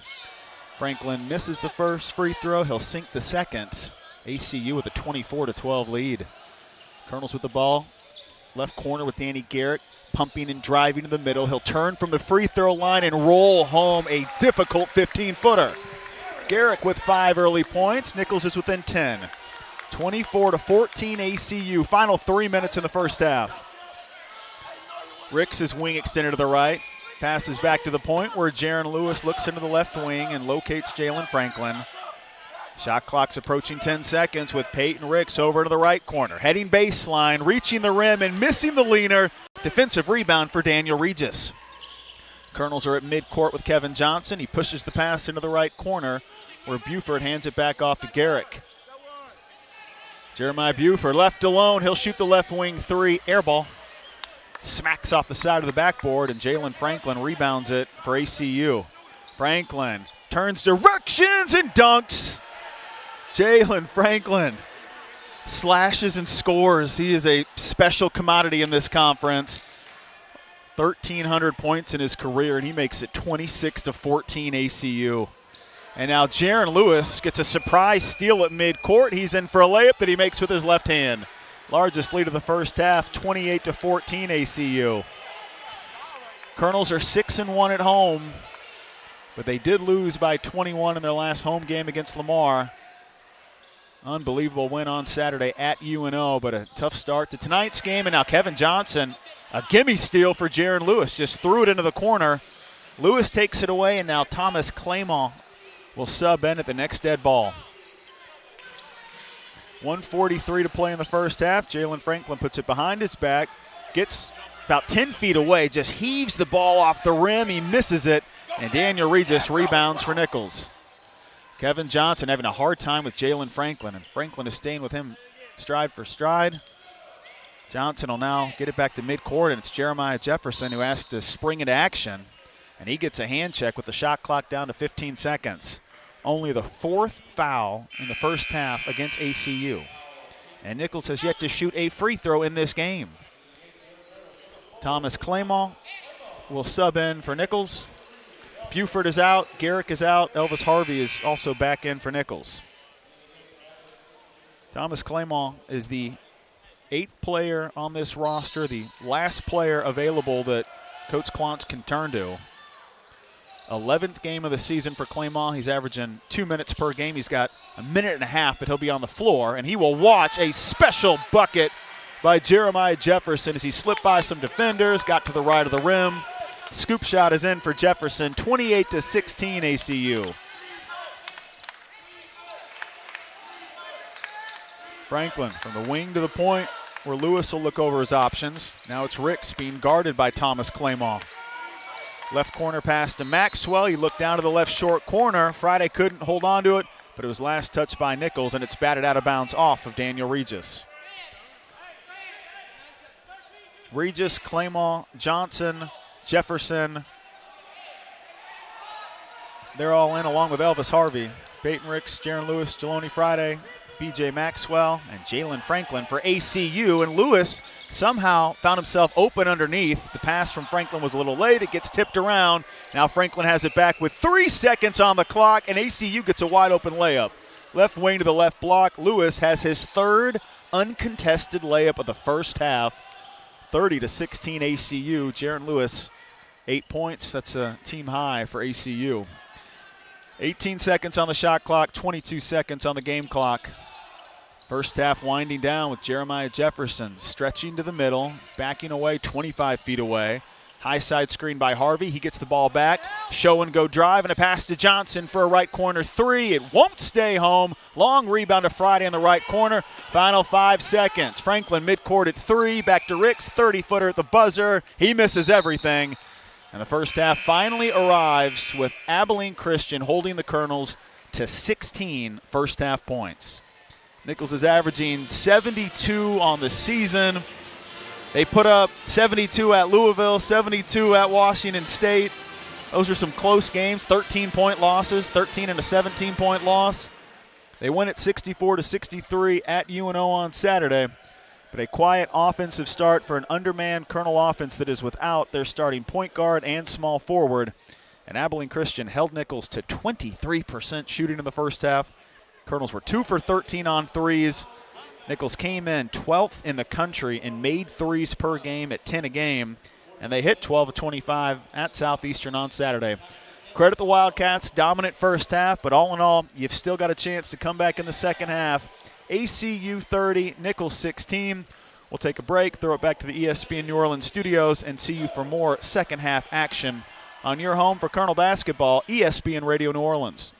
Franklin misses the first free throw. He'll sink the second. ACU with a 24-12 lead. Colonels with the ball. Left corner with Danny Garrett, pumping and driving to the middle. He'll turn from the free throw line and roll home a difficult 15-footer. Garrick with 5 early points. Nicholls is within 10. 24-14 ACU. Final 3 minutes in the first half. Ricks' wing extended to the right. Passes back to the point where Jaron Lewis looks into the left wing and locates Jalen Franklin. Shot clock's approaching 10 seconds with Peyton Ricks over to the right corner. Heading baseline, reaching the rim and missing the leaner. Defensive rebound for Daniel Regis. Colonels are at midcourt with Kevin Johnson. He pushes the pass into the right corner where Buford hands it back off to Garrick. Jeremiah Buford left alone. He'll shoot the left wing three. Air ball. Smacks off the side of the backboard, and Jalen Franklin rebounds it for ACU. Franklin turns directions and dunks. Jalen Franklin slashes and scores. He is a special commodity in this conference. 1,300 points in his career, and he makes it 26-14 ACU. And now Jaron Lewis gets a surprise steal at midcourt. He's in for a layup that he makes with his left hand. Largest lead of the first half, 28-14 ACU. Colonels are 6-1 at home, but they did lose by 21 in their last home game against Lamar. Unbelievable win on Saturday at UNO, but a tough start to tonight's game. And now Kevin Johnson, a gimme steal for Jaron Lewis, just threw it into the corner. Lewis takes it away, and now Thomas Claymont will sub in at the next dead ball. 1:43 to play in the first half. Jalen Franklin puts it behind his back, gets about 10 feet away, just heaves the ball off the rim. He misses it, and Daniel Regis rebounds for Nicholls. Kevin Johnson having a hard time with Jalen Franklin, and Franklin is staying with him stride for stride. Johnson will now get it back to midcourt, and it's Jeremiah Jefferson who has to spring into action, and he gets a hand check with the shot clock down to 15 seconds. Only the 4th foul in the first half against ACU. And Nicholls has yet to shoot a free throw in this game. Thomas Claymont will sub in for Nicholls. Buford is out. Garrick is out. Elvis Harvey is also back in for Nicholls. Thomas Claymont is the 8th player on this roster, the last player available that Coach Klontz can turn to. 11th game of the season for Claymont. He's averaging 2 minutes per game. He's got a minute and a half that he'll be on the floor, and he will watch a special bucket by Jeremiah Jefferson as he slipped by some defenders, got to the right of the rim. Scoop shot is in for Jefferson, 28-16 ACU. Franklin from the wing to the point where Lewis will look over his options. Now it's Ricks being guarded by Thomas Claymont. Left corner pass to Maxwell. He looked down to the left short corner. Friday couldn't hold on to it, but it was last touched by Nicholls, and it's batted out of bounds off of Daniel Regis. Regis, Claymont, Johnson, Jefferson. They're all in along with Elvis Harvey. Peyton Ricks, Jaron Lewis, Jeloni Friday, B.J. Maxwell, and Jalen Franklin for ACU. And Lewis somehow found himself open underneath. The pass from Franklin was a little late. It gets tipped around. Now Franklin has it back with 3 seconds on the clock, and ACU gets a wide open layup. Left wing to the left block. Lewis has his 3rd uncontested layup of the first half. 30-16 ACU. Jaron Lewis, 8 points. That's a team high for ACU. 18 seconds on the shot clock, 22 seconds on the game clock. First half winding down with Jeremiah Jefferson stretching to the middle, backing away 25 feet away. High side screen by Harvey. He gets the ball back. Show and go drive, and a pass to Johnson for a right corner three. It won't stay home. Long rebound to Friday in the right corner. Final 5 seconds. Franklin midcourt at three. Back to Ricks. 30-footer at the buzzer. He misses everything. And the first half finally arrives with Abilene Christian holding the Colonels to 16 first half points. Nicholls is averaging 72 on the season. They put up 72 at Louisville, 72 at Washington State. Those are some close games, 13-point losses, 13 and a 17-point loss. They win at 64-63 at UNO on Saturday. But a quiet offensive start for an undermanned Colonel offense that is without their starting point guard and small forward. And Abilene Christian held Nicholls to 23% shooting in the first half. Colonels were 2 for 13 on threes. Nicholls came in 12th in the country and made threes per game at 10 a game, and they hit 12 of 25 at Southeastern on Saturday. Credit the Wildcats, dominant first half, but all in all, you've still got a chance to come back in the second half. ACU 30, Nicholls 16. We'll take a break, throw it back to the ESPN New Orleans studios, and see you for more second half action on your home for Colonel basketball, ESPN Radio New Orleans.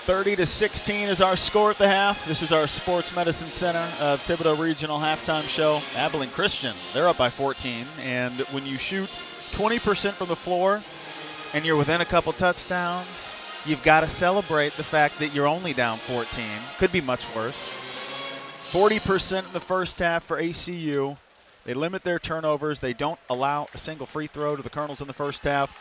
30-16 is our score at the half. This is our Sports Medicine Center of Thibodaux Regional halftime show. Abilene Christian, they're up by 14. And when you shoot 20% from the floor and you're within a couple touchdowns, you've got to celebrate the fact that you're only down 14. Could be much worse. 40% in the first half for ACU. They limit their turnovers. They don't allow a single free throw to the Colonels in the first half.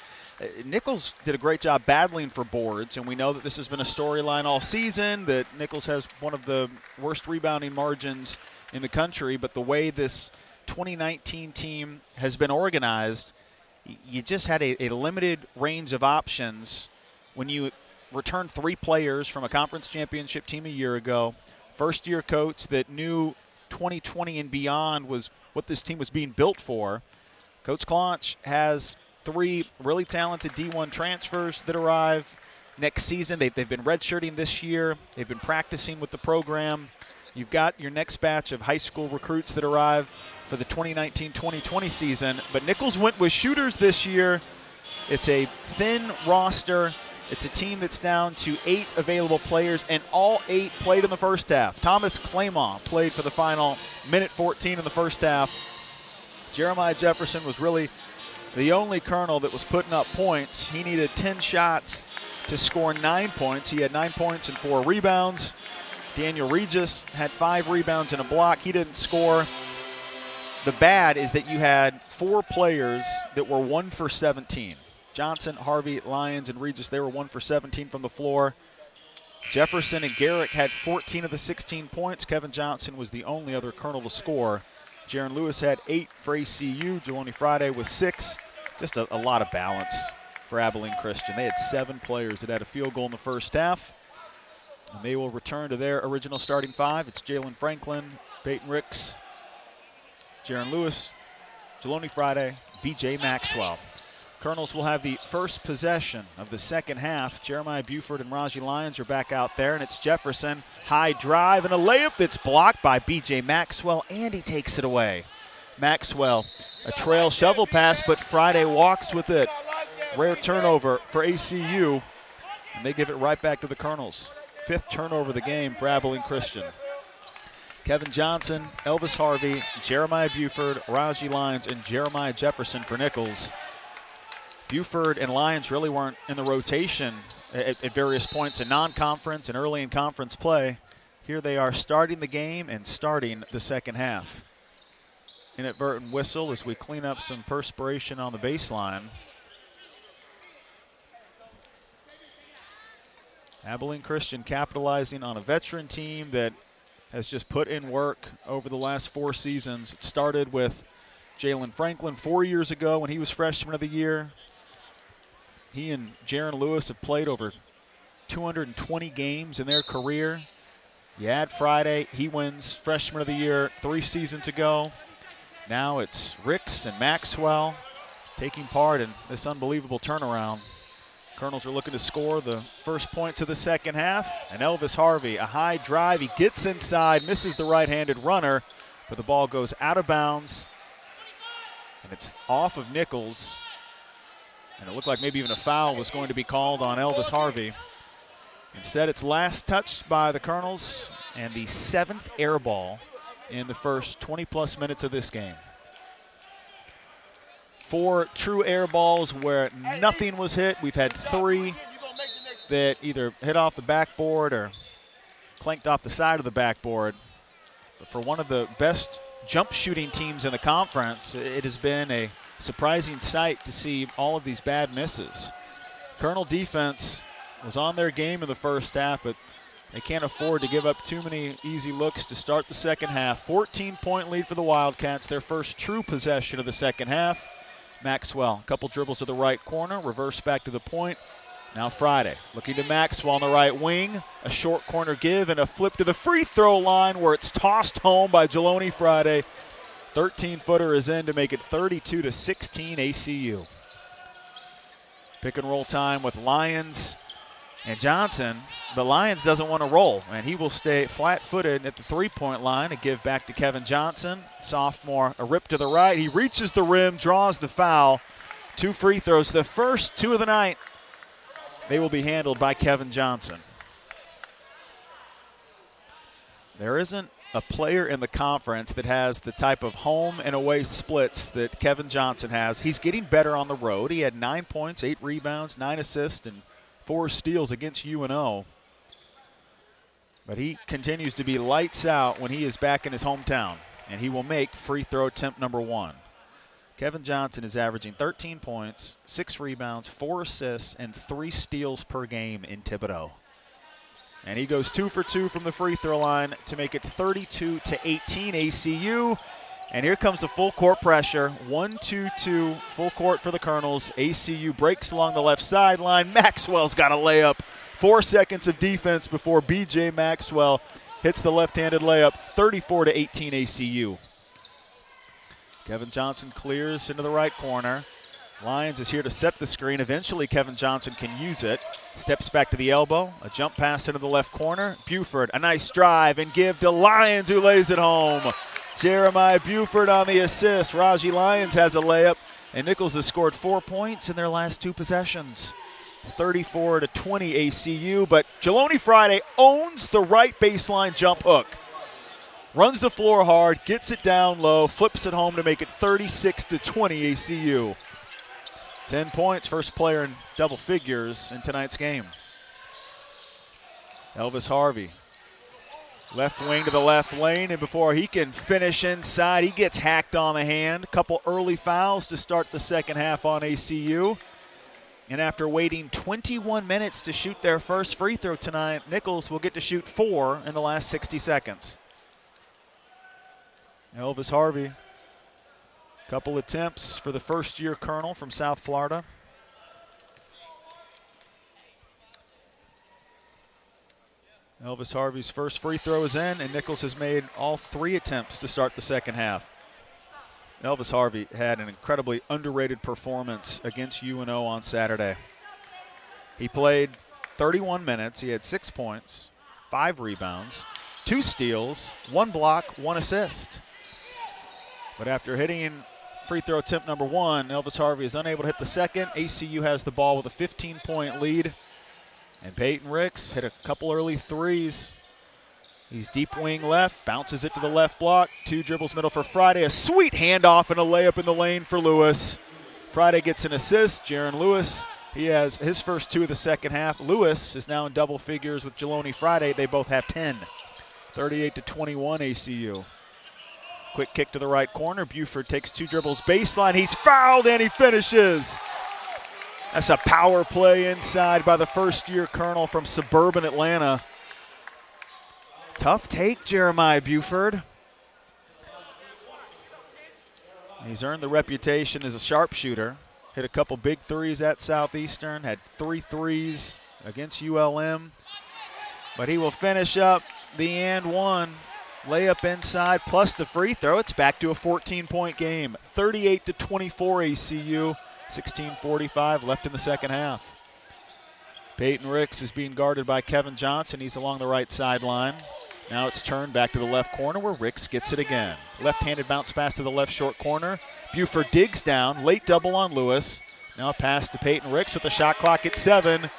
Nicholls did a great job battling for boards, and we know that this has been a storyline all season, that Nicholls has one of the worst rebounding margins in the country. But the way this 2019 team has been organized, you just had a limited range of options when you return 3 players from a conference championship team a year ago. First-year coach that knew 2020 and beyond was what this team was being built for. Coach Claunch has 3 really talented D1 transfers that arrive next season. They've been redshirting this year. They've been practicing with the program. You've got your next batch of high school recruits that arrive for the 2019-2020 season. But Nicholls went with shooters this year. It's a thin roster. It's a team that's down to 8 available players, and all 8 played in the first half. Thomas Claymont played for the final minute 14 in the first half. Jeremiah Jefferson was really the only Colonel that was putting up points. He needed 10 shots to score 9 points. He had 9 points and 4 rebounds. Daniel Regis had 5 rebounds and a block. He didn't score. The bad is that you had 4 players that were 1 for 17. Johnson, Harvey, Lyons, and Regis, they were 1 for 17 from the floor. Jefferson and Garrick had 14 of the 16 points. Kevin Johnson was the only other Colonel to score. Jaron Lewis had 8 for ACU. Jeloni Friday was 6. Just a lot of balance for Abilene Christian. They had 7 players that had a field goal in the first half. And they will return to their original starting 5. It's Jalen Franklin, Peyton Ricks, Jaron Lewis, Jeloni Friday, B.J. Maxwell. Colonels will have the first possession of the second half. Jeremiah Buford and Raji Lyons are back out there, and it's Jefferson. High drive and a layup that's blocked by B.J. Maxwell, and he takes it away. Maxwell, a trail shovel pass, but Friday walks with it. Rare turnover for ACU, and they give it right back to the Colonels. 5th turnover of the game for Abilene Christian. Kevin Johnson, Elvis Harvey, Jeremiah Buford, Raji Lyons, and Jeremiah Jefferson for Nicholls. Buford and Lyons really weren't in the rotation at various points in non-conference and early in conference play. Here they are starting the game and starting the second half. Inadvertent whistle as we clean up some perspiration on the baseline. Abilene Christian capitalizing on a veteran team that has just put in work over the last 4 seasons. It started with Jalen Franklin 4 years ago when he was freshman of the year. He and Jaron Lewis have played over 220 games in their career. You add Friday, he wins freshman of the year 3 seasons ago. Now it's Ricks and Maxwell taking part in this unbelievable turnaround. Colonels are looking to score the first points of the second half. And Elvis Harvey, a high drive. He gets inside, misses the right-handed runner, but the ball goes out of bounds. And it's off of Nicholls. And it looked like maybe even a foul was going to be called on Elvis Harvey. Instead, it's last touched by the Colonels and the 7th air ball in the first 20-plus minutes of this game. 4 true air balls where nothing was hit. We've had 3 that either hit off the backboard or clanked off the side of the backboard. But for one of the best jump shooting teams in the conference, it has been a surprising sight to see all of these bad misses. Colonel defense was on their game in the first half, but they can't afford to give up too many easy looks to start the second half. 14-point lead for the Wildcats, their first true possession of the second half. Maxwell, a couple dribbles to the right corner, reverse back to the point. Now Friday, looking to Maxwell on the right wing. A short corner give and a flip to the free throw line where it's tossed home by Jeloni Friday. 13-footer is in to make it 32-16 ACU. Pick and roll time with Lyons and Johnson, but Lyons doesn't want to roll, and he will stay flat-footed at the three-point line and give back to Kevin Johnson. Sophomore, a rip to the right. He reaches the rim, draws the foul. 2 free throws, the first 2 of the night. They will be handled by Kevin Johnson. There isn't a player in the conference that has the type of home and away splits that Kevin Johnson has. He's getting better on the road. He had 9 points, 8 rebounds, 9 assists, and 4 steals against UNO. But he continues to be lights out when he is back in his hometown, and he will make free throw attempt number 1. Kevin Johnson is averaging 13 points, 6 rebounds, 4 assists, and 3 steals per game in Thibodaux. And he goes 2 for 2 from the free throw line to make it 32-18 ACU. And here comes the full court pressure. 1-2-2 full court for the Colonels. ACU breaks along the left sideline. Maxwell's got a layup. 4 seconds of defense before B.J. Maxwell hits the left-handed layup. 34-18 ACU. Kevin Johnson clears into the right corner. Lyons is here to set the screen. Eventually Kevin Johnson can use it. Steps back to the elbow. A jump pass into the left corner. Buford, a nice drive and give to Lyons, who lays it home. Jeremiah Buford on the assist. Raji Lyons has a layup. And Nicholls has scored 4 points in their last 2 possessions. 34-20 ACU. But Jeloni Friday owns the right baseline jump hook. Runs the floor hard, gets it down low, flips it home to make it 36-20 ACU. 10 points, first player in double figures in tonight's game. Elvis Harvey, left wing to the left lane, and before he can finish inside, he gets hacked on the hand. A couple early fouls to start the second half on ACU. And after waiting 21 minutes to shoot their first free throw tonight, Nicholls will get to shoot 4 in the last 60 seconds. Elvis Harvey. Couple attempts for the first-year Colonel from South Florida. Elvis Harvey's first free throw is in, and Nicholls has made all 3 attempts to start the second half. Elvis Harvey had an incredibly underrated performance against UNO on Saturday. He played 31 minutes. He had 6 points, 5 rebounds, 2 steals, 1 block, 1 assist. But after hitting free throw attempt number 1, Elvis Harvey is unable to hit the second. ACU has the ball with a 15-point lead. And Peyton Ricks hit a couple early threes. He's deep wing left, bounces it to the left block. 2 dribbles middle for Friday. A sweet handoff and a layup in the lane for Lewis. Friday gets an assist. Jaron Lewis, he has his first 2 of the second half. Lewis is now in double figures with Jeloni Friday. They both have 10. 38-21 ACU. Quick kick to the right corner. Buford takes 2 dribbles baseline. He's fouled and he finishes. That's a power play inside by the first-year Colonel from suburban Atlanta. Tough take, Jeremiah Buford. He's earned the reputation as a sharpshooter. Hit a couple big threes at Southeastern. Had 3 threes against ULM. But he will finish up the and one. Layup inside plus the free throw. It's back to a 14-point game. 38-24 ACU. 16:45 left in the second half. Peyton Ricks is being guarded by Kevin Johnson. He's along the right sideline. Now it's turned back to the left corner where Ricks gets it again. Left-handed bounce pass to the left short corner. Buford digs down. Late double on Lewis. Now a pass to Peyton Ricks with the shot clock at 7.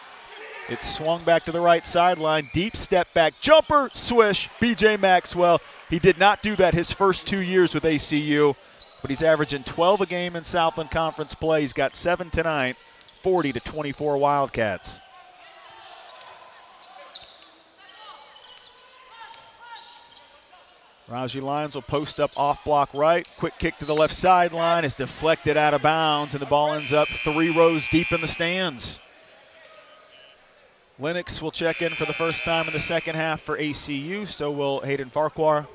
It's swung back to the right sideline. Deep step back. Jumper, swish, B.J. Maxwell. He did not do that his first 2 years with ACU, but he's averaging 12 a game in Southland Conference play. He's got 7 tonight, 40-24 Wildcats. Raji Lyons will post up off block right. Quick kick to the left sideline. It's deflected out of bounds, and the ball ends up 3 rows deep in the stands. Lennox will check in for the first time in the second half for ACU, so will Hayden Farquhar.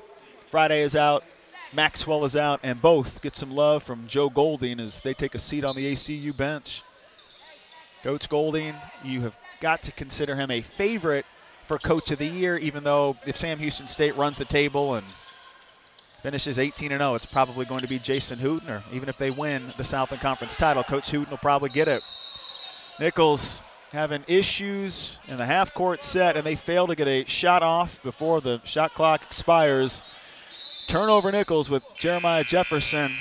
Friday is out, Maxwell is out, and both get some love from Joe Golding as they take a seat on the ACU bench. Coach Golding, you have got to consider him a favorite for Coach of the Year, even though if Sam Houston State runs the table and finishes 18-0, it's probably going to be Jason Hooten, or even if they win the Southland Conference title, Coach Hooten will probably get it. Nicholls having issues in the half-court set, and they fail to get a shot off before the shot clock expires. Turnover Nicholls with Jeremiah Jefferson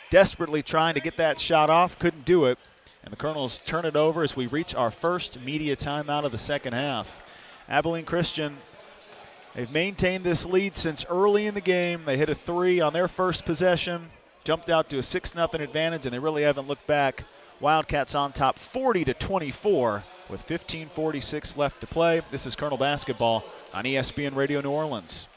desperately trying to get that shot off. Couldn't do it. And the Colonels turn it over as we reach our first media timeout of the second half. Abilene Christian They've maintained this lead since early in the game. They hit a 3 on their first possession, jumped out to a 6-0 advantage, and they really haven't looked back. Wildcats on top 40-24 with 15:46 left to play. This is Colonel Basketball on ESPN Radio New Orleans.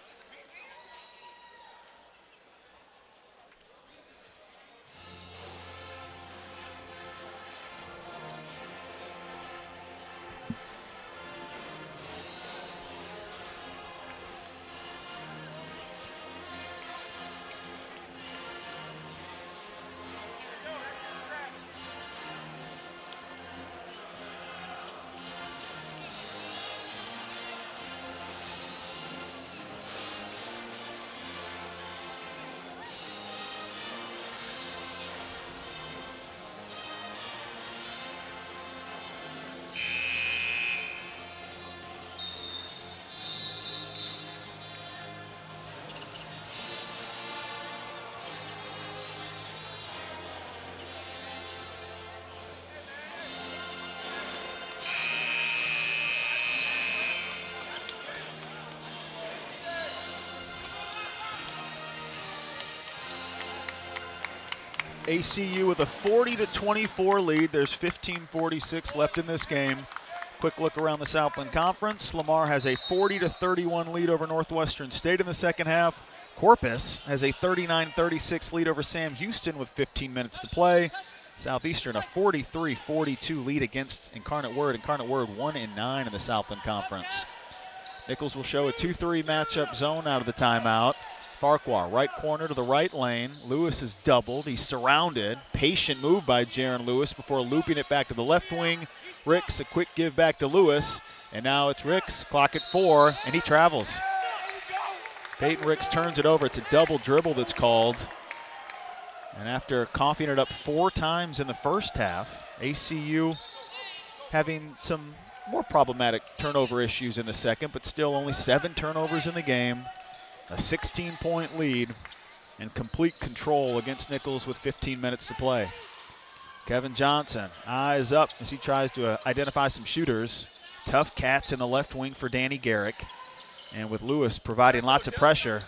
ACU with a 40-24 lead. There's 15:46 left in this game. Quick look around the Southland Conference. Lamar has a 40-31 lead over Northwestern State in the second half. Corpus has a 39-36 lead over Sam Houston with 15 minutes to play. Southeastern a 43-42 lead against Incarnate Word. Incarnate Word 1-9 in the Southland Conference. Nicholls will show a 2-3 matchup zone out of the timeout. Farquhar, right corner to the right lane. Lewis is doubled. He's surrounded. Patient move by Jaron Lewis before looping it back to the left wing. Ricks, a quick give back to Lewis. And now it's Ricks, clock at 4, and he travels. Peyton Ricks turns it over. It's a double dribble that's called. And after coughing it up 4 times in the first half, ACU having some more problematic turnover issues in the second, but still only 7 turnovers in the game. A 16-point lead and complete control against Nicholls with 15 minutes to play. Kevin Johnson, eyes up as he tries to identify some shooters. Tough cats in the left wing for Danny Garrick. And with Lewis providing lots of pressure,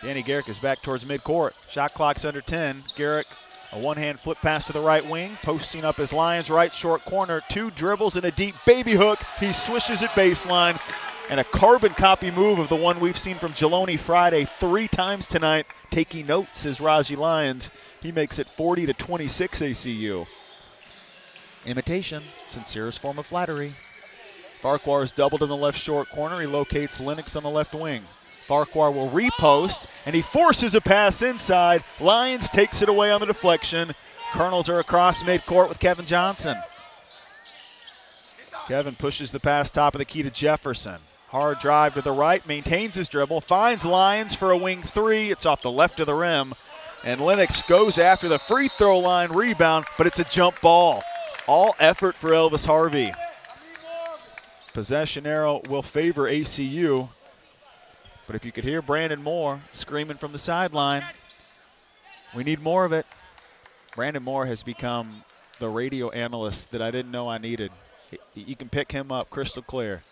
Danny Garrick is back towards midcourt. Shot clock's under 10. Garrick, a one-hand flip pass to the right wing, posting up his Lions right short corner. 2 dribbles and a deep baby hook. He swishes it baseline. And a carbon copy move of the one we've seen from Jeloni Friday 3 times tonight. Taking notes is Raji Lyons. He makes it 40-26 ACU. Imitation, sincerest form of flattery. Farquhar is doubled in the left short corner. He locates Lennox on the left wing. Farquhar will repost, and he forces a pass inside. Lyons takes it away on the deflection. Colonels are across midcourt with Kevin Johnson. Kevin pushes the pass top of the key to Jefferson. Hard drive to the right, maintains his dribble, finds Lyons for a wing 3. It's off the left of the rim. And Lennox goes after the free throw line rebound, but it's a jump ball. All effort for Elvis Harvey. Possession arrow will favor ACU. But if you could hear Brandon Moore screaming from the sideline, we need more of it. Brandon Moore has become the radio analyst that I didn't know I needed. You can pick him up crystal clear.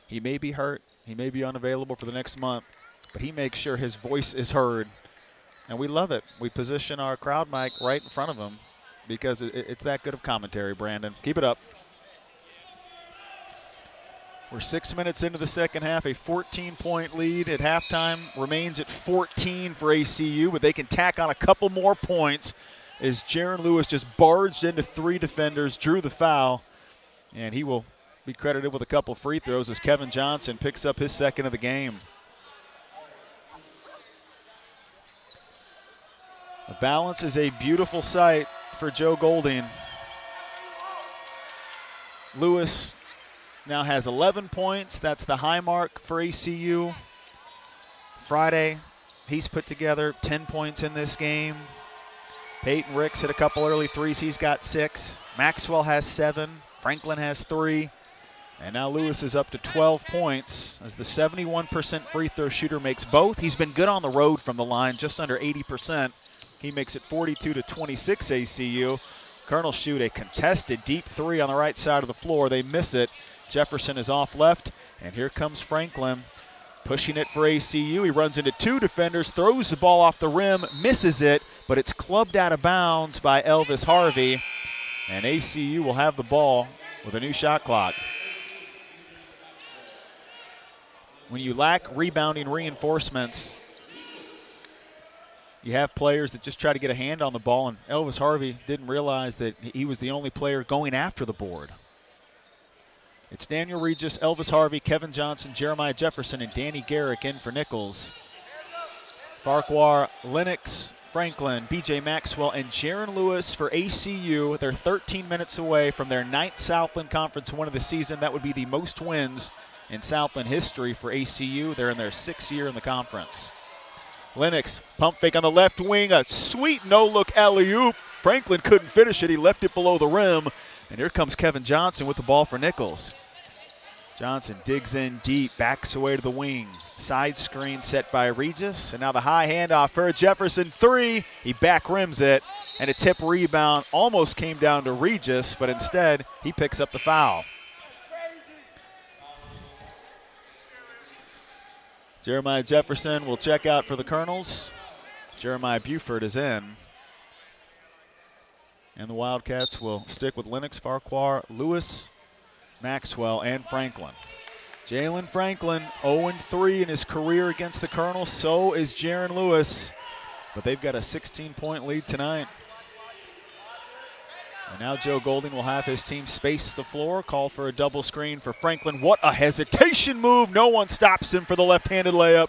He may be hurt. He may be unavailable for the next month, but he makes sure his voice is heard. And we love it. We position our crowd mic right in front of him because it's that good of commentary, Brandon. Keep it up. We're 6 minutes into the second half. A 14-point lead at halftime remains at 14 for ACU, but they can tack on a couple more points as Jaron Lewis just barged into 3 defenders, drew the foul, and he will be credited with a couple free throws as Kevin Johnson picks up his second of the game. The balance is a beautiful sight for Joe Golding. Lewis now has 11 points. That's the high mark for ACU. Friday, he's put together 10 points in this game. Peyton Ricks hit a couple early threes. He's got 6. Maxwell has 7. Franklin has 3. And now Lewis is up to 12 points as the 71% free throw shooter makes both. He's been good on the road from the line, just under 80%. He makes it 42-26 ACU. Colonels shoot a contested deep 3 on the right side of the floor. They miss it. Jefferson is off left, and here comes Franklin. Pushing it for ACU. He runs into two defenders, throws the ball off the rim, misses it, but it's clubbed out of bounds by Elvis Harvey. And ACU will have the ball with a new shot clock. When you lack rebounding reinforcements, you have players that just try to get a hand on the ball, and Elvis Harvey didn't realize that he was the only player going after the board. It's Daniel Regis, Elvis Harvey, Kevin Johnson, Jeremiah Jefferson, and Danny Garrick in for Nicholls. Farquhar, Lennox, Franklin, B.J. Maxwell, and Jaron Lewis for ACU. They're 13 minutes away from their 9th Southland Conference win of the season. That would be the most wins in Southland history for ACU. They're in their 6th year in the conference. Lennox, pump fake on the left wing, a sweet no-look alley-oop. Franklin couldn't finish it. He left it below the rim. And here comes Kevin Johnson with the ball for Nicholls. Johnson digs in deep, backs away to the wing. Side screen set by Regis. And now the high handoff for Jefferson, three. He back rims it. And a tip rebound almost came down to Regis, but instead he picks up the foul. Jeremiah Jefferson will check out for the Colonels. Jeremiah Buford is in. And the Wildcats will stick with Lennox, Farquhar, Lewis, Maxwell, and Franklin. Jalen Franklin, 0-3 in his career against the Colonels. So is Jaron Lewis. But they've got a 16-point lead tonight. And now Joe Golding will have his team space the floor, call for a double screen for Franklin. What a hesitation move. No one stops him for the left-handed layup.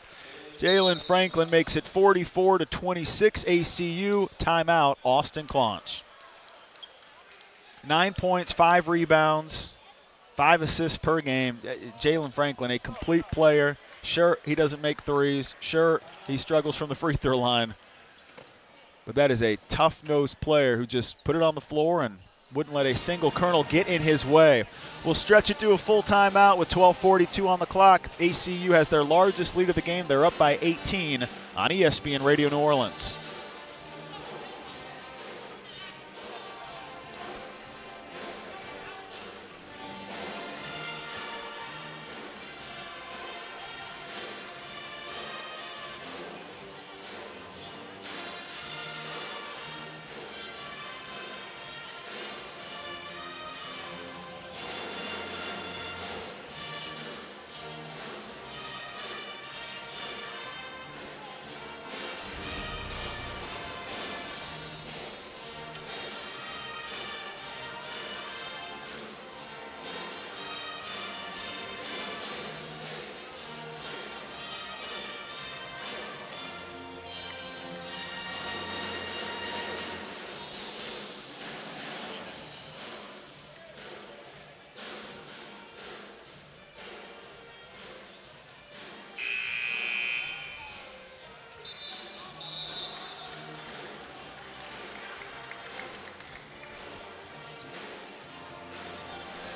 Jalen Franklin makes it 44-26 ACU. Timeout, Austin Claunch. 9 points, 5 rebounds, 5 assists per game. Jalen Franklin, a complete player. Sure, he doesn't make threes. Sure, he struggles from the free throw line. But that is a tough-nosed player who just put it on the floor and wouldn't let a single Colonel get in his way. We'll stretch it to a full timeout with 12:42 on the clock. ACU has their largest lead of the game. They're up by 18 on ESPN Radio New Orleans.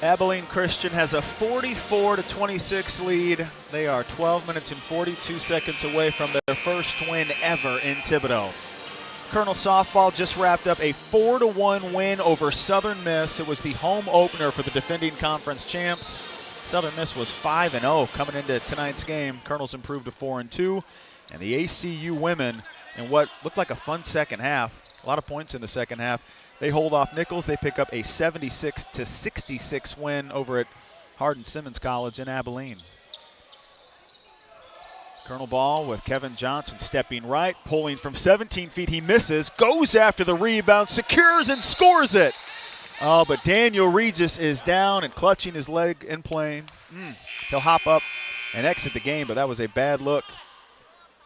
Abilene Christian has a 44-26 lead. They are 12 minutes and 42 seconds away from their first win ever in Thibodaux. Colonel softball just wrapped up a 4-1 win over Southern Miss. It was the home opener for the defending conference champs. Southern Miss was 5-0 coming into tonight's game. Colonels improved to 4-2. And the ACU women, in what looked like a fun second half, a lot of points in the second half, they hold off Nicholls. They pick up a 76-66 win over at Hardin-Simmons College in Abilene. Colonel ball with Kevin Johnson stepping right, pulling from 17 feet. He misses, goes after the rebound, secures and scores it. Oh, but Daniel Regis is down and clutching his leg and playing. He'll hop up and exit the game, but that was a bad look.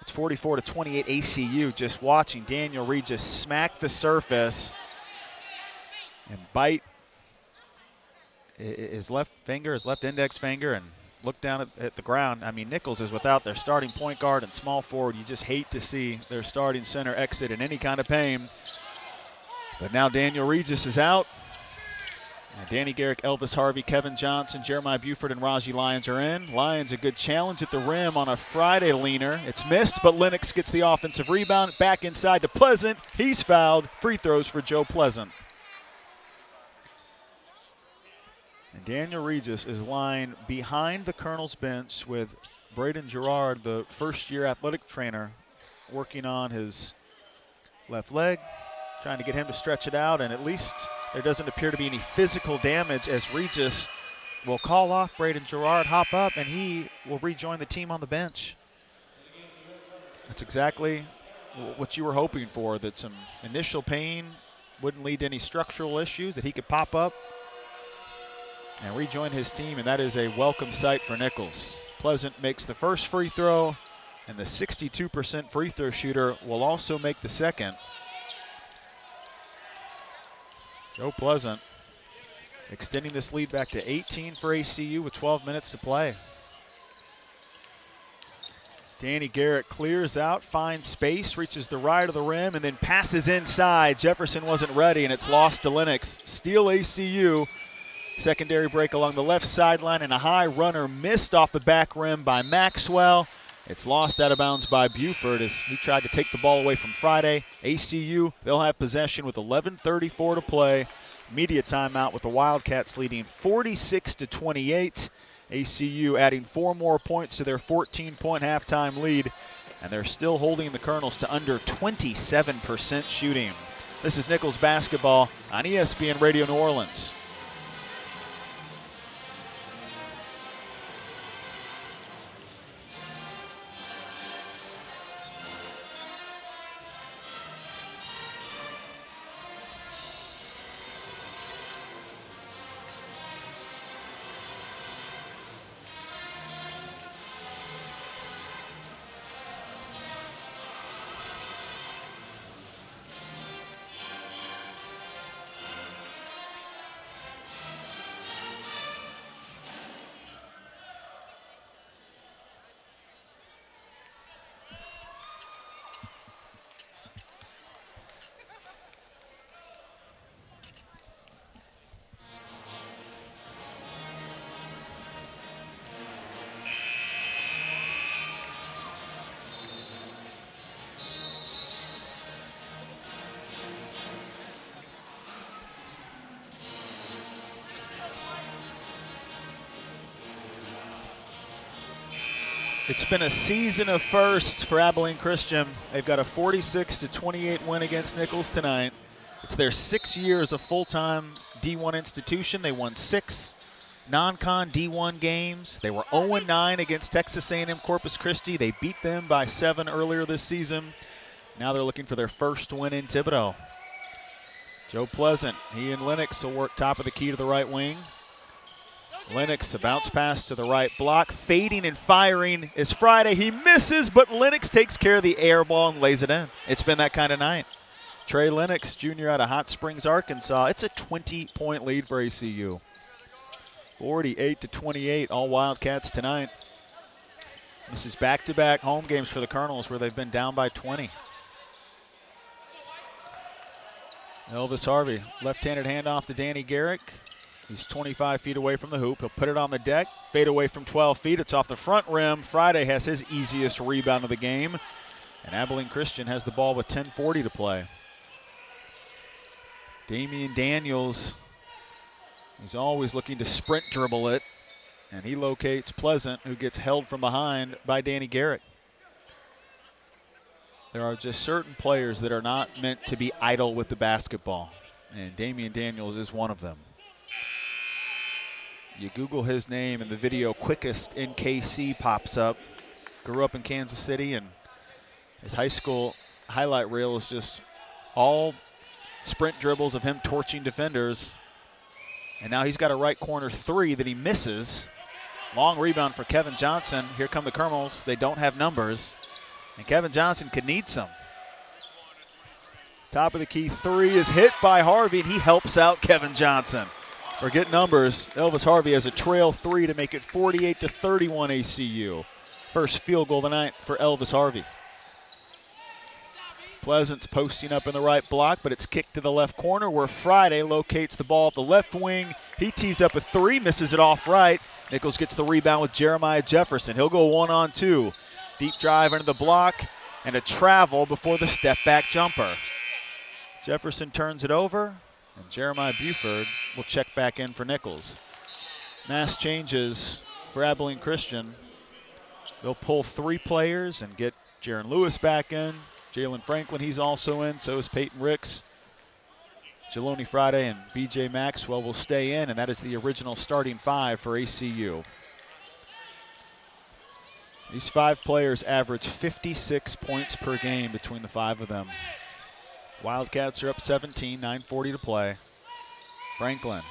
It's 44-28 ACU. Just watching Daniel Regis smack the surface and bite his left finger, his left index finger, and look down at the ground. I mean, Nicholls is without their starting point guard and small forward. You just hate to see their starting center exit in any kind of pain. But now Daniel Regis is out. And Danny Garrick, Elvis Harvey, Kevin Johnson, Jeremiah Buford, and Raji Lyons are in. Lyons a good challenge at the rim on a Friday leaner. It's missed, but Lennox gets the offensive rebound. Back inside to Pleasant. He's fouled. Free throws for Joe Pleasant. And Daniel Regis is lying behind the Colonel's bench with Braden Gerard, the first-year athletic trainer, working on his left leg, trying to get him to stretch it out, and at least there doesn't appear to be any physical damage as Regis will call off Braden Gerard, hop up, and he will rejoin the team on the bench. That's exactly what you were hoping for, that some initial pain wouldn't lead to any structural issues, that he could pop up and rejoin his team, and that is a welcome sight for Nicholls. Pleasant makes the first free throw, and the 62% free throw shooter will also make the second. Joe Pleasant extending this lead back to 18 for ACU with 12 minutes to play. Danny Garrett clears out, finds space, reaches the right of the rim, and then passes inside. Jefferson wasn't ready, and it's lost to Lennox. Steal ACU. Secondary break along the left sideline, and a high runner missed off the back rim by Maxwell. It's lost out of bounds by Buford as he tried to take the ball away from Friday. ACU, they'll have possession with 11:34 to play. Media timeout with the Wildcats leading 46-28. ACU adding 4 more points to their 14-point halftime lead, and they're still holding the Colonels to under 27% shooting. This is Nicholls basketball on ESPN Radio New Orleans. It's been a season of firsts for Abilene Christian. They've got a 46-28 win against Nicholls tonight. It's their 6 years of full-time D1 institution. They won 6 non-con D1 games. They were 0-9 against Texas A&M Corpus Christi. They beat them by 7 earlier this season. Now they're looking for their first win in Thibodaux. Joe Pleasant, he and Lennox will work top of the key to the right wing. Lennox, a bounce pass to the right block. Fading and firing is Friday. He misses, but Lennox takes care of the air ball and lays it in. It's been that kind of night. Trey Lennox, junior out of Hot Springs, Arkansas. It's a 20-point lead for ACU. 48-28, all Wildcats tonight. This is back-to-back home games for the Colonels where they've been down by 20. Elvis Harvey, left-handed handoff to Danny Garrick. He's 25 feet away from the hoop. He'll put it on the deck, fade away from 12 feet. It's off the front rim. Friday has his easiest rebound of the game. And Abilene Christian has the ball with 10:40 to play. Damian Daniels, he's always looking to sprint dribble it. And he locates Pleasant, who gets held from behind by Danny Garrett. There are just certain players that are not meant to be idle with the basketball. And Damian Daniels is one of them. You Google his name and the video Quickest in KC pops up. Grew up in Kansas City, and his high school highlight reel is just all sprint dribbles of him torching defenders. And now he's got a right corner 3 that he misses. Long rebound for Kevin Johnson. Here come the Colonels. They don't have numbers, and Kevin Johnson could need some. Top of the key 3 is hit by Harvey, and he helps out Kevin Johnson. Forget numbers. Elvis Harvey has a trail 3 to make it 48-31 ACU. First field goal of the night for Elvis Harvey. Pleasant's posting up in the right block, but it's kicked to the left corner where Friday locates the ball at the left wing. He tees up a 3, misses it off right. Nicholls gets the rebound with Jeremiah Jefferson. He'll go 1-on-2. Deep drive into the block and a travel before the step-back jumper. Jefferson turns it over, and Jeremiah Buford will check back in for Nicholls. Mass changes for Abilene Christian. They'll pull 3 players and get Jaron Lewis back in. Jalen Franklin, he's also in. So is Peyton Ricks. Jeloni Friday and B.J. Maxwell will stay in, and that is the original starting 5 for ACU. These 5 players average 56 points per game between the 5 of them. Wildcats are up 17, 9:40 to play. Franklin,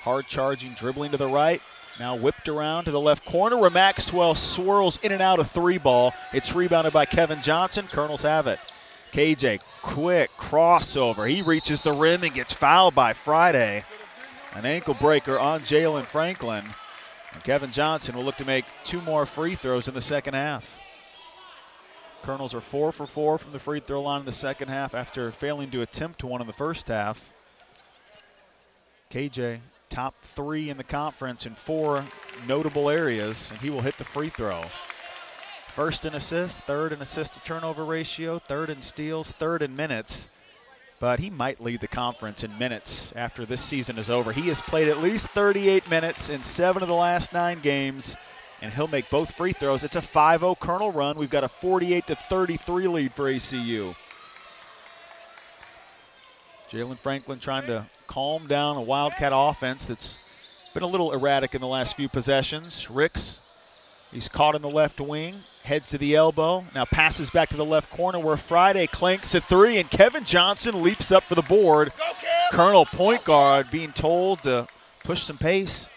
hard charging, dribbling to the right. Now whipped around to the left corner where Maxwell swirls in and out a 3-ball. It's rebounded by Kevin Johnson. Colonels have it. KJ, quick crossover. He reaches the rim and gets fouled by Friday. An ankle breaker on Jalen Franklin. And Kevin Johnson will look to make 2 more free throws in the second half. Colonels are 4 for 4 from the free throw line in the second half after failing to attempt one in the first half. KJ, top 3 in the conference in 4 notable areas, and he will hit the free throw. First in assists, 3rd in assist to turnover ratio, 3rd in steals, 3rd in minutes. But he might lead the conference in minutes after this season is over. He has played at least 38 minutes in 7 of the last 9 games, and he'll make both free throws. It's a 5-0 Colonel run. We've got a 48-33 lead for ACU. Jalen Franklin trying to calm down a Wildcat offense that's been a little erratic in the last few possessions. Ricks, he's caught in the left wing, heads to the elbow, now passes back to the left corner where Friday clanks to 3, and Kevin Johnson leaps up for the board. Colonel point guard being told to push some pace.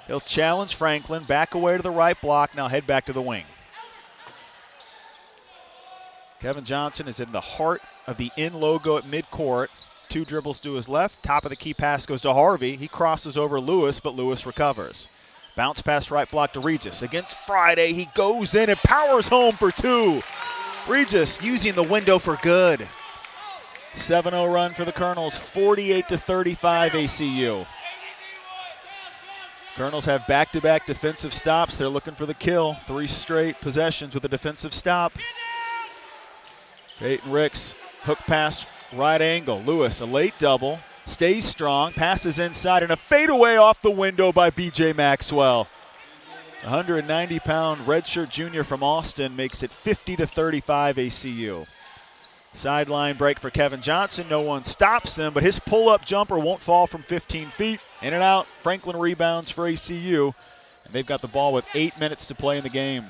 He'll challenge Franklin, back away to the right block, now head back to the wing. Kevin Johnson is in the heart of the in logo at midcourt. 2 dribbles to his left, top of the key pass goes to Harvey. He crosses over Lewis, but Lewis recovers. Bounce pass right block to Regis. Against Friday, he goes in and powers home for 2. Regis using the window for good. 7-0 run for the Colonels, 48-35 ACU. Colonels have back-to-back defensive stops. They're looking for the kill. 3 straight possessions with a defensive stop. Peyton Ricks, hook pass, right angle. Lewis, a late double. Stays strong, passes inside, and a fadeaway off the window by B.J. Maxwell. 190-pound redshirt junior from Austin makes it 50-35 ACU. Sideline break for Kevin Johnson. No one stops him, but his pull-up jumper won't fall from 15 feet. In and out, Franklin rebounds for ACU, and they've got the ball with 8 minutes to play in the game.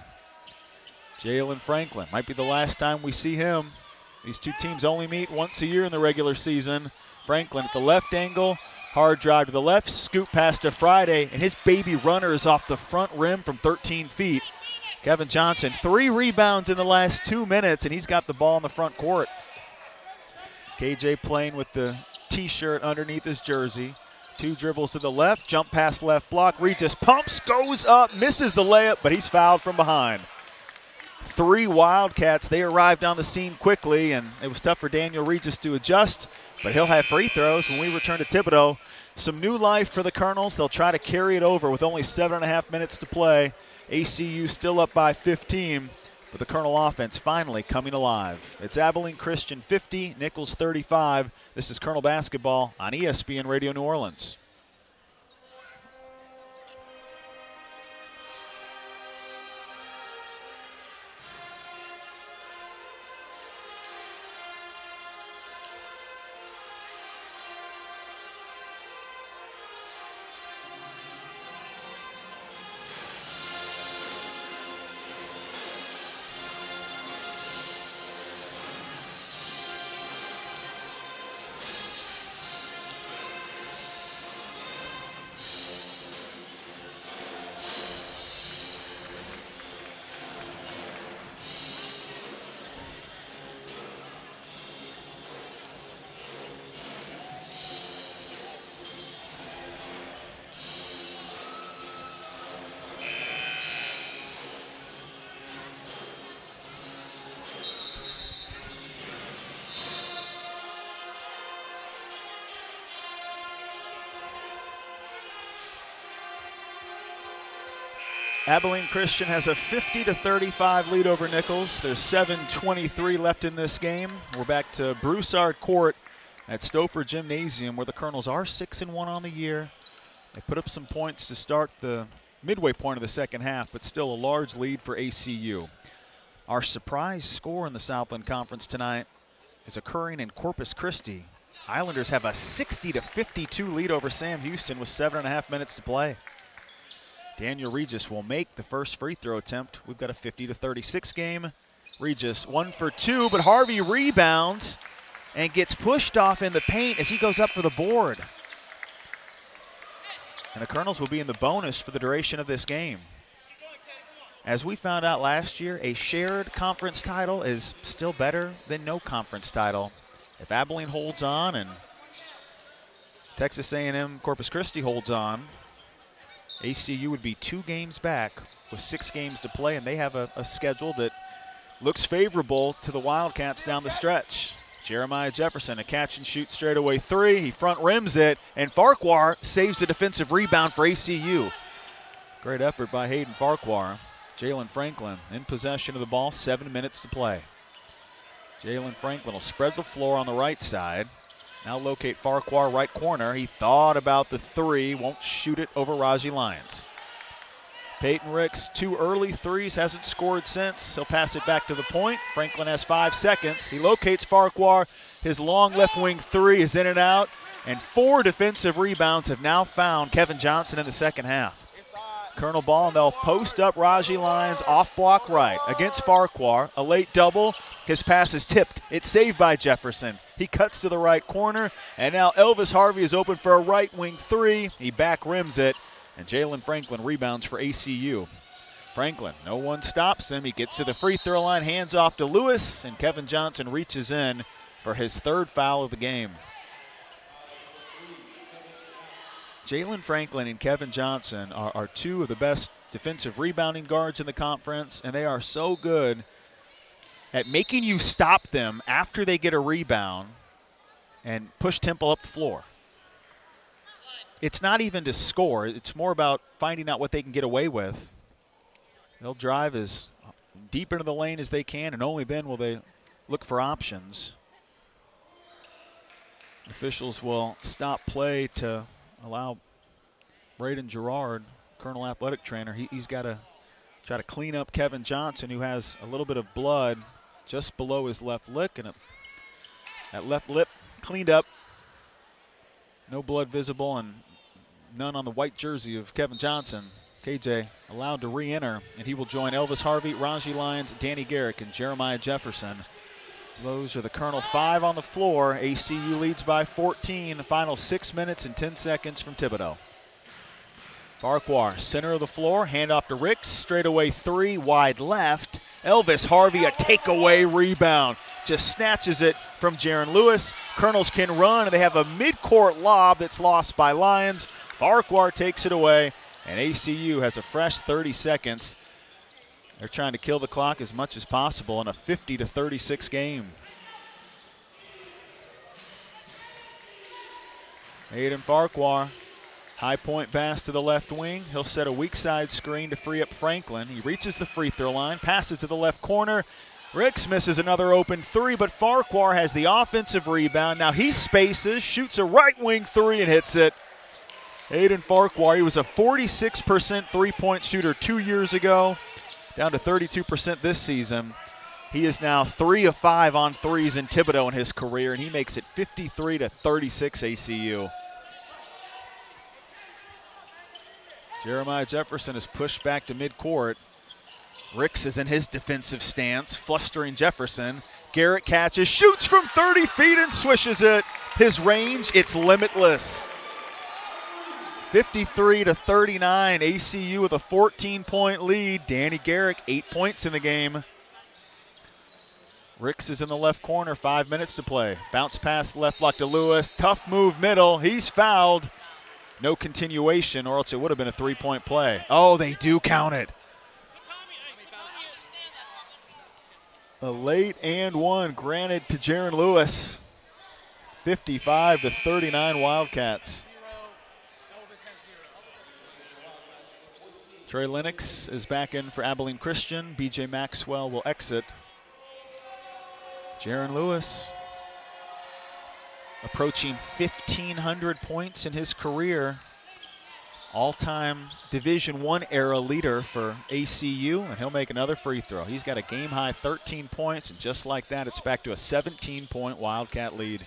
Jalen Franklin, might be the last time we see him. These 2 teams only meet once a year in the regular season. Franklin at the left angle, hard drive to the left, scoop pass to Friday, and his baby runner is off the front rim from 13 feet. Kevin Johnson, 3 rebounds in the last 2 minutes, and he's got the ball in the front court. KJ playing with the T-shirt underneath his jersey. 2 dribbles to the left, jump pass left block. Regis pumps, goes up, misses the layup, but he's fouled from behind. 3 Wildcats, they arrived on the scene quickly, and it was tough for Daniel Regis to adjust, but he'll have free throws when we return to Thibodaux. Some new life for the Colonels. They'll try to carry it over with only 7.5 minutes to play. ACU still up by 15, but the Colonel offense finally coming alive. It's Abilene Christian 50, Nicholls 35. This is Colonel basketball on ESPN Radio New Orleans. Abilene Christian has a 50-35 lead over Nicholls. There's 7:23 left in this game. We're back to Broussard Court at Stouffer Gymnasium, where the Colonels are 6-1 on the year. They put up some points to start the midway point of the second half, but still a large lead for ACU. Our surprise score in the Southland Conference tonight is occurring in Corpus Christi. Islanders have a 60-52 lead over Sam Houston with 7.5 minutes to play. Daniel Regis will make the first free throw attempt. We've got a 50-36 game. Regis 1 for 2, but Harvey rebounds and gets pushed off in the paint as he goes up for the board. And the Colonels will be in the bonus for the duration of this game. As we found out last year, a shared conference title is still better than no conference title. If Abilene holds on and Texas A&M Corpus Christi holds on, ACU would be 2 games back with 6 games to play, and they have a schedule that looks favorable to the Wildcats down the stretch. Jeremiah Jefferson, a catch and shoot straightaway 3. He front rims it, and Farquhar saves the defensive rebound for ACU. Great effort by Hayden Farquhar. Jalen Franklin in possession of the ball, 7 minutes to play. Jalen Franklin will spread the floor on the right side. Now locate Farquhar right corner. He thought about the 3, won't shoot it over Raji Lyons. Peyton Ricks, 2 early threes, hasn't scored since. He'll pass it back to the point. Franklin has 5 seconds. He locates Farquhar. His long left wing 3 is in and out. And 4 defensive rebounds have now found Kevin Johnson in the second half. Colonel ball, and they'll post up Raji Lyons off block right against Farquhar. A late double. His pass is tipped. It's saved by Jefferson. He cuts to the right corner, and now Elvis Harvey is open for a right wing 3. He back rims it, and Jalen Franklin rebounds for ACU. Franklin, no one stops him. He gets to the free throw line, hands off to Lewis, and Kevin Johnson reaches in for his 3rd foul of the game. Jalen Franklin and Kevin Johnson are 2 of the best defensive rebounding guards in the conference, and they are so good at making you stop them after they get a rebound and push tempo up the floor. It's not even to score. It's more about finding out what they can get away with. They'll drive as deep into the lane as they can, and only then will they look for options. Officials will stop play to allow Braden Gerard, Colonel athletic trainer, he's got to try to clean up Kevin Johnson, who has a little bit of blood just below his left lip, and that left lip cleaned up. No blood visible and none on the white jersey of Kevin Johnson. KJ allowed to re-enter, and he will join Elvis Harvey, Raji Lyons, Danny Garrick, and Jeremiah Jefferson. Those are the Colonel 5 on the floor. ACU leads by 14. The final 6 minutes and 10 seconds from Thibodaux. Farquhar, center of the floor, handoff to Ricks, straightaway 3, wide left. Elvis Harvey, a takeaway rebound. Just snatches it from Jaron Lewis. Colonels can run, and they have a mid-court lob that's lost by Lyons. Farquhar takes it away, and ACU has a fresh 30 seconds. They're trying to kill the clock as much as possible in a 50-36 game. Hayden Farquhar, high point pass to the left wing. He'll set a weak side screen to free up Franklin. He reaches the free throw line, passes to the left corner. Ricks misses another open 3, but Farquhar has the offensive rebound. Now he spaces, shoots a right wing 3 and hits it. Hayden Farquhar, he was a 46% three-point shooter 2 years ago, down to 32% this season. He is now 3 of 5 on threes in Thibodaux in his career, and he makes it 53-36 ACU. Jeremiah Jefferson is pushed back to midcourt. Ricks is in his defensive stance, flustering Jefferson. Garrett catches, shoots from 30 feet and swishes it. His range, it's limitless. 53-39, ACU with a 14-point lead. Danny Garrick, 8 points in the game. Ricks is in the left corner, 5 minutes to play. Bounce pass left block to Lewis. Tough move middle. He's fouled. No continuation, or else it would have been a 3-point play. Oh, they do count it. A late and one granted to Jaron Lewis. 55-39 Wildcats. Trey Lennox is back in for Abilene Christian. BJ Maxwell will exit. Jaron Lewis approaching 1,500 points in his career. all-time Division I era leader for ACU, and he'll make another free throw. He's got a game-high 13 points, and just like that, it's back to a 17-point Wildcat lead.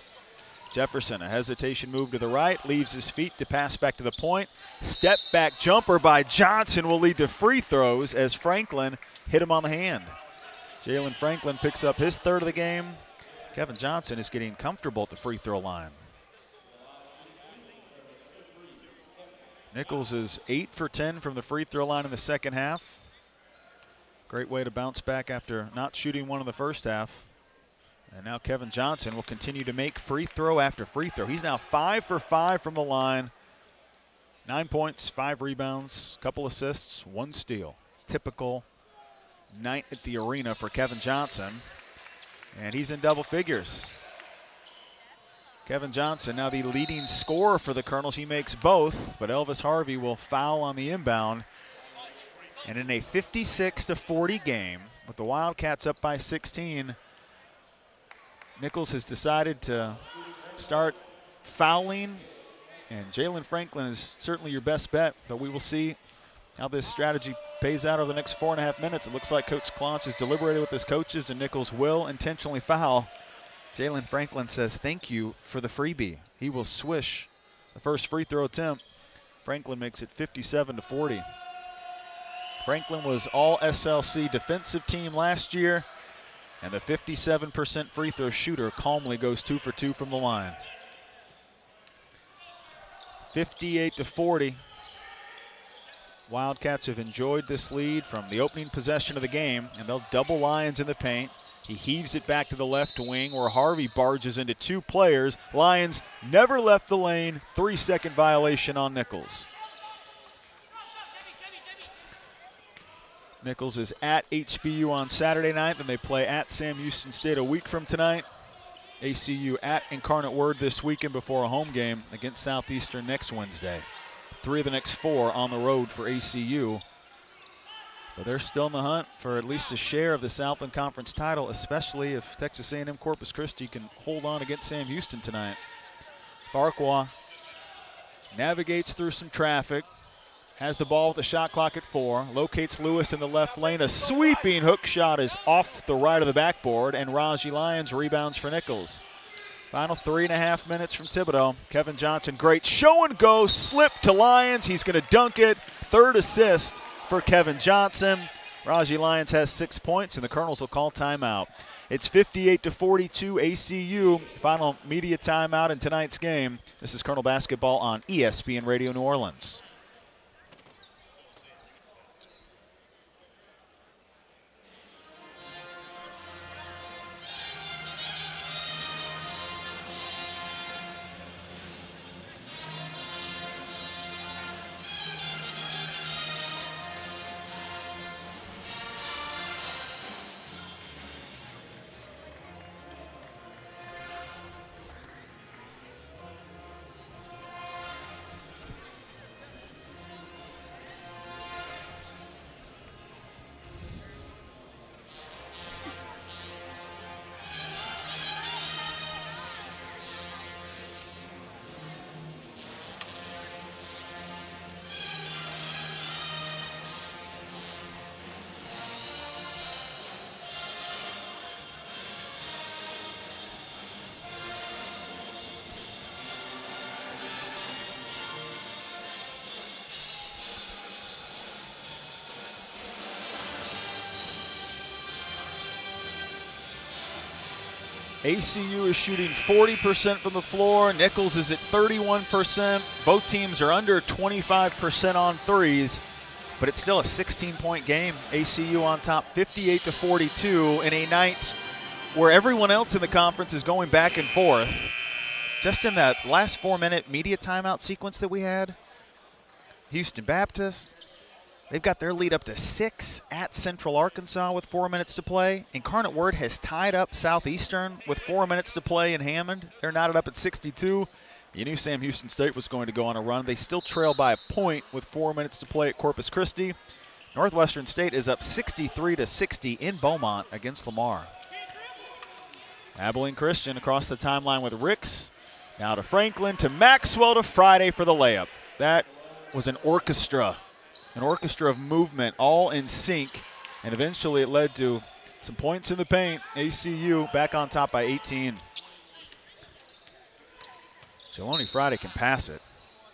Jefferson, a hesitation move to the right, leaves his feet to pass back to the point. Step-back jumper by Johnson will lead to free throws as Franklin hit him on the hand. Jalen Franklin picks up his third of the game. Kevin Johnson is getting comfortable at the free throw line. Nicholls is 8 for 10 from the free throw line in the second half. Great way to bounce back after not shooting one in the first half. And now Kevin Johnson will continue to make free throw after free throw. He's now 5 for 5 from the line. 9 points, 5 rebounds, couple assists, 1 steal. Typical night at the arena for Kevin Johnson. And he's in double figures. Kevin Johnson now the leading scorer for the Colonels. He makes both, but Elvis Harvey will foul on the inbound. And in a 56-40 game, with the Wildcats up by 16, Nicholls has decided to start fouling, and Jalen Franklin is certainly your best bet, but we will see how this strategy pays out over the next 4.5 minutes. It looks like Coach Claunch has deliberated with his coaches, and Nicholls will intentionally foul. Jalen Franklin says thank you for the freebie. He will swish the first free throw attempt. Franklin makes it 57-40. Franklin was all SLC defensive team last year, and the 57% free throw shooter calmly goes 2 for 2 from the line. 58-40. Wildcats have enjoyed this lead from the opening possession of the game, and they'll double Lyons in the paint. He heaves it back to the left wing where Harvey barges into 2 players. Lyons never left the lane. 3-second violation on Nicholls. Nicholls is at HBU on Saturday night, then they play at Sam Houston State a week from tonight. ACU at Incarnate Word this weekend before a home game against Southeastern next Wednesday. 3 of the next 4 on the road for ACU. But they're still in the hunt for at least a share of the Southland Conference title, especially if Texas A&M Corpus Christi can hold on against Sam Houston tonight. Farquhar navigates through some traffic, has the ball with the shot clock at 4, locates Lewis in the left lane. A sweeping hook shot is off the right of the backboard, and Raji Lyons rebounds for Nicholls. Final 3.5 minutes from Thibodaux. Kevin Johnson, great show and go, slip to Lyons. He's going to dunk it. 3rd assist for Kevin Johnson. Raji Lyons has 6 points, and the Colonels will call timeout. It's 58-42 ACU. Final media timeout in tonight's game. This is Colonel Basketball on ESPN Radio New Orleans. ACU is shooting 40% from the floor. Nicholls is at 31%. Both teams are under 25% on threes, but it's still a 16-point game. ACU on top 58-42 in a night where everyone else in the conference is going back and forth. Just in that last 4-minute media timeout sequence that we had, Houston Baptist, they've got their lead up to 6 at Central Arkansas with 4 minutes to play. Incarnate Word has tied up Southeastern with 4 minutes to play in Hammond. They're knotted up at 62. You knew Sam Houston State was going to go on a run. They still trail by a point with 4 minutes to play at Corpus Christi. Northwestern State is up 63-60 in Beaumont against Lamar. Abilene Christian across the timeline with Ricks. Now to Franklin, to Maxwell, to Friday for the layup. That was an orchestra of movement, all in sync, and eventually it led to some points in the paint. ACU back on top by 18. Jeloni Friday can pass it.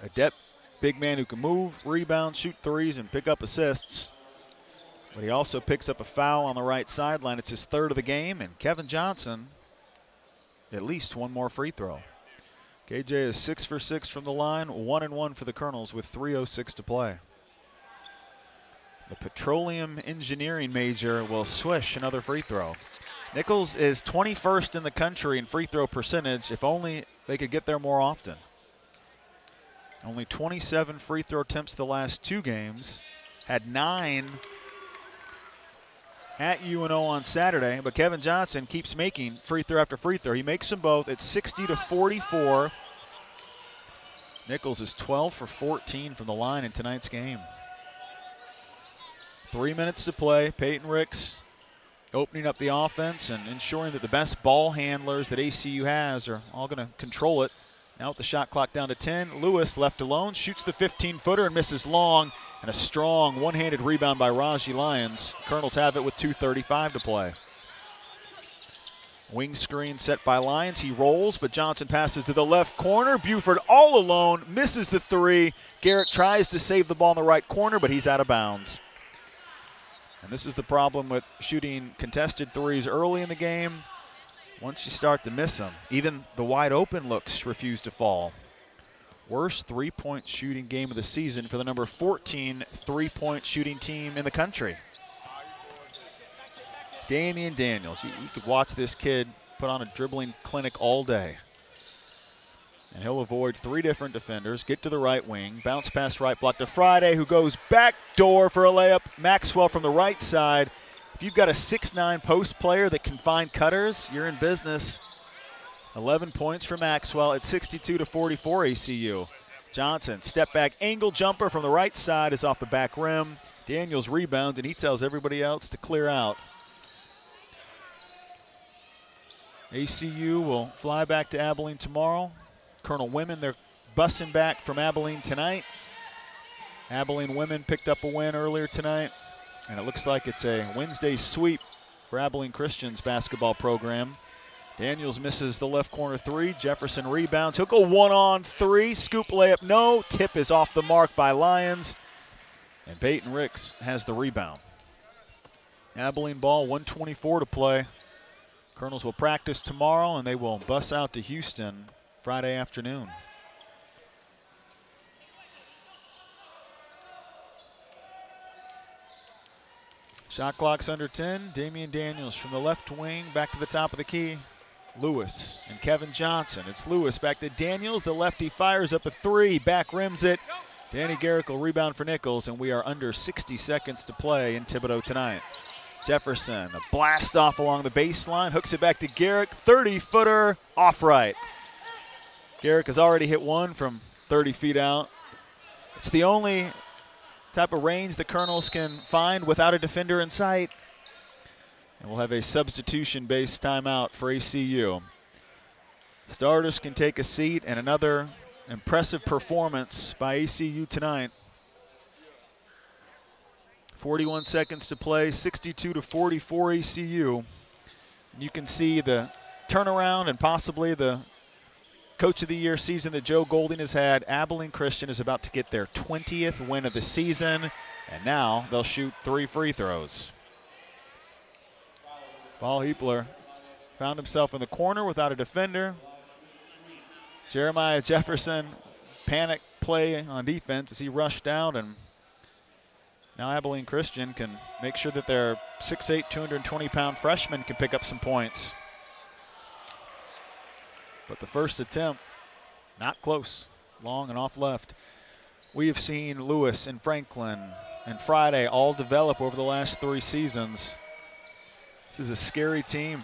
Adept big man who can move, rebound, shoot threes, and pick up assists. But he also picks up a foul on the right sideline. It's his third of the game, and Kevin Johnson, at least one more free throw. KJ is 6 for 6 from the line, 1-1 for the Colonels with 3:06 to play. The petroleum engineering major will swish another free throw. Nicholls is 21st in the country in free throw percentage. If only they could get there more often. Only 27 free throw attempts the last 2 games. Had 9 at UNO on Saturday, but Kevin Johnson keeps making free throw after free throw. He makes them both. It's 60-44. Nicholls is 12 for 14 from the line in tonight's game. 3 minutes to play. Peyton Ricks opening up the offense and ensuring that the best ball handlers that ACU has are all going to control it. Now with the shot clock down to 10, Lewis left alone, shoots the 15-footer and misses long, and a strong one-handed rebound by Raji Lyons. Colonels have it with 2:35 to play. Wing screen set by Lyons. He rolls, but Johnson passes to the left corner. Buford all alone, misses the 3. Garrett tries to save the ball in the right corner, but he's out of bounds. And this is the problem with shooting contested threes early in the game. Once you start to miss them, even the wide open looks refuse to fall. Worst three-point shooting game of the season for the number 14 three-point shooting team in the country. Damian Daniels, you could watch this kid put on a dribbling clinic all day. And he'll avoid 3 different defenders, get to the right wing, bounce pass right block to Friday, who goes back door for a layup. Maxwell from the right side. If you've got a 6'9" post player that can find cutters, you're in business. 11 points for Maxwell at 62-44 ACU. Johnson, step back angle jumper from the right side is off the back rim. Daniels rebounds, and he tells everybody else to clear out. ACU will fly back to Abilene tomorrow. Colonel women, they're bussing back from Abilene tonight. Abilene women picked up a win earlier tonight. And it looks like it's a Wednesday sweep for Abilene Christian's basketball program. Daniels misses the left corner 3. Jefferson rebounds. He'll go 1-on-3. Scoop layup, no. Tip is off the mark by Lyons. And Peyton Ricks has the rebound. Abilene ball, 1:24 to play. Colonels will practice tomorrow, and they will bus out to Houston Friday afternoon. Shot clock's under 10. Damian Daniels from the left wing back to the top of the key. Lewis and Kevin Johnson. It's Lewis back to Daniels. The lefty fires up a 3. Back rims it. Danny Garrick will rebound for Nicholls, and we are under 60 seconds to play in Thibodaux tonight. Jefferson, a blast off along the baseline. Hooks it back to Garrick. 30-footer off right. Garrick has already hit one from 30 feet out. It's the only type of range the Colonels can find without a defender in sight. And we'll have a substitution-based timeout for ACU. Starters can take a seat, and another impressive performance by ACU tonight. 41 seconds to play, 62-44 ACU. And you can see the turnaround and possibly the Coach of the Year season that Joe Golding has had. Abilene Christian is about to get their 20th win of the season, and now they'll shoot 3 free throws. Paul Heapler found himself in the corner without a defender. Jeremiah Jefferson, panic play on defense as he rushed out, and now Abilene Christian can make sure that their 6'8", 220-pound freshman can pick up some points. But the first attempt, not close, long and off left. We have seen Lewis and Franklin and Friday all develop over the last 3 seasons. This is a scary team.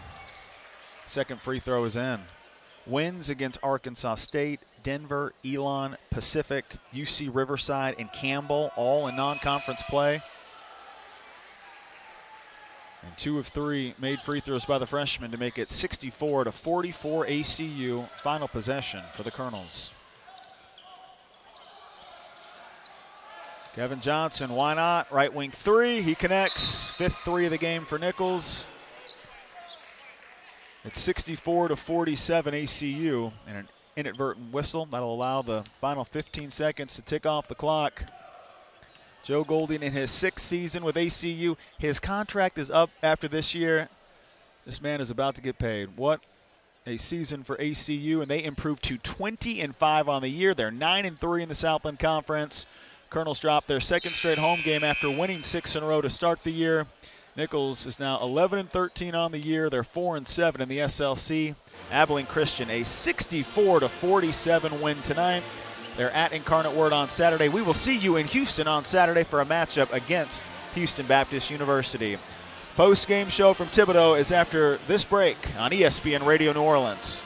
Second free throw is in. Wins against Arkansas State, Denver, Elon, Pacific, UC Riverside, and Campbell, all in non-conference play. And 2 of 3 made free throws by the freshman to make it 64-44 ACU. Final possession for the Colonels. Kevin Johnson, why not? Right wing three, he connects. 5th three of the game for Nicholls. It's 64-47 ACU, and an inadvertent whistle that'll allow the final 15 seconds to tick off the clock. Joe Golding in his 6th season with ACU. His contract is up after this year. This man is about to get paid. What a season for ACU, and they improved to 20-5 on the year. They're 9-3 in the Southland Conference. Colonels dropped their 2nd straight home game after winning 6 in a row to start the year. Nicholls is now 11-13 on the year. They're 4-7 in the SLC. Abilene Christian, a 64-47 win tonight. They're at Incarnate Word on Saturday. We will see you in Houston on Saturday for a matchup against Houston Baptist University. Post-game show from Thibodaux is after this break on ESPN Radio New Orleans.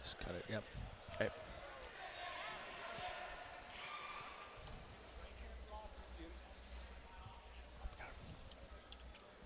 Just cut it, yep. Okay.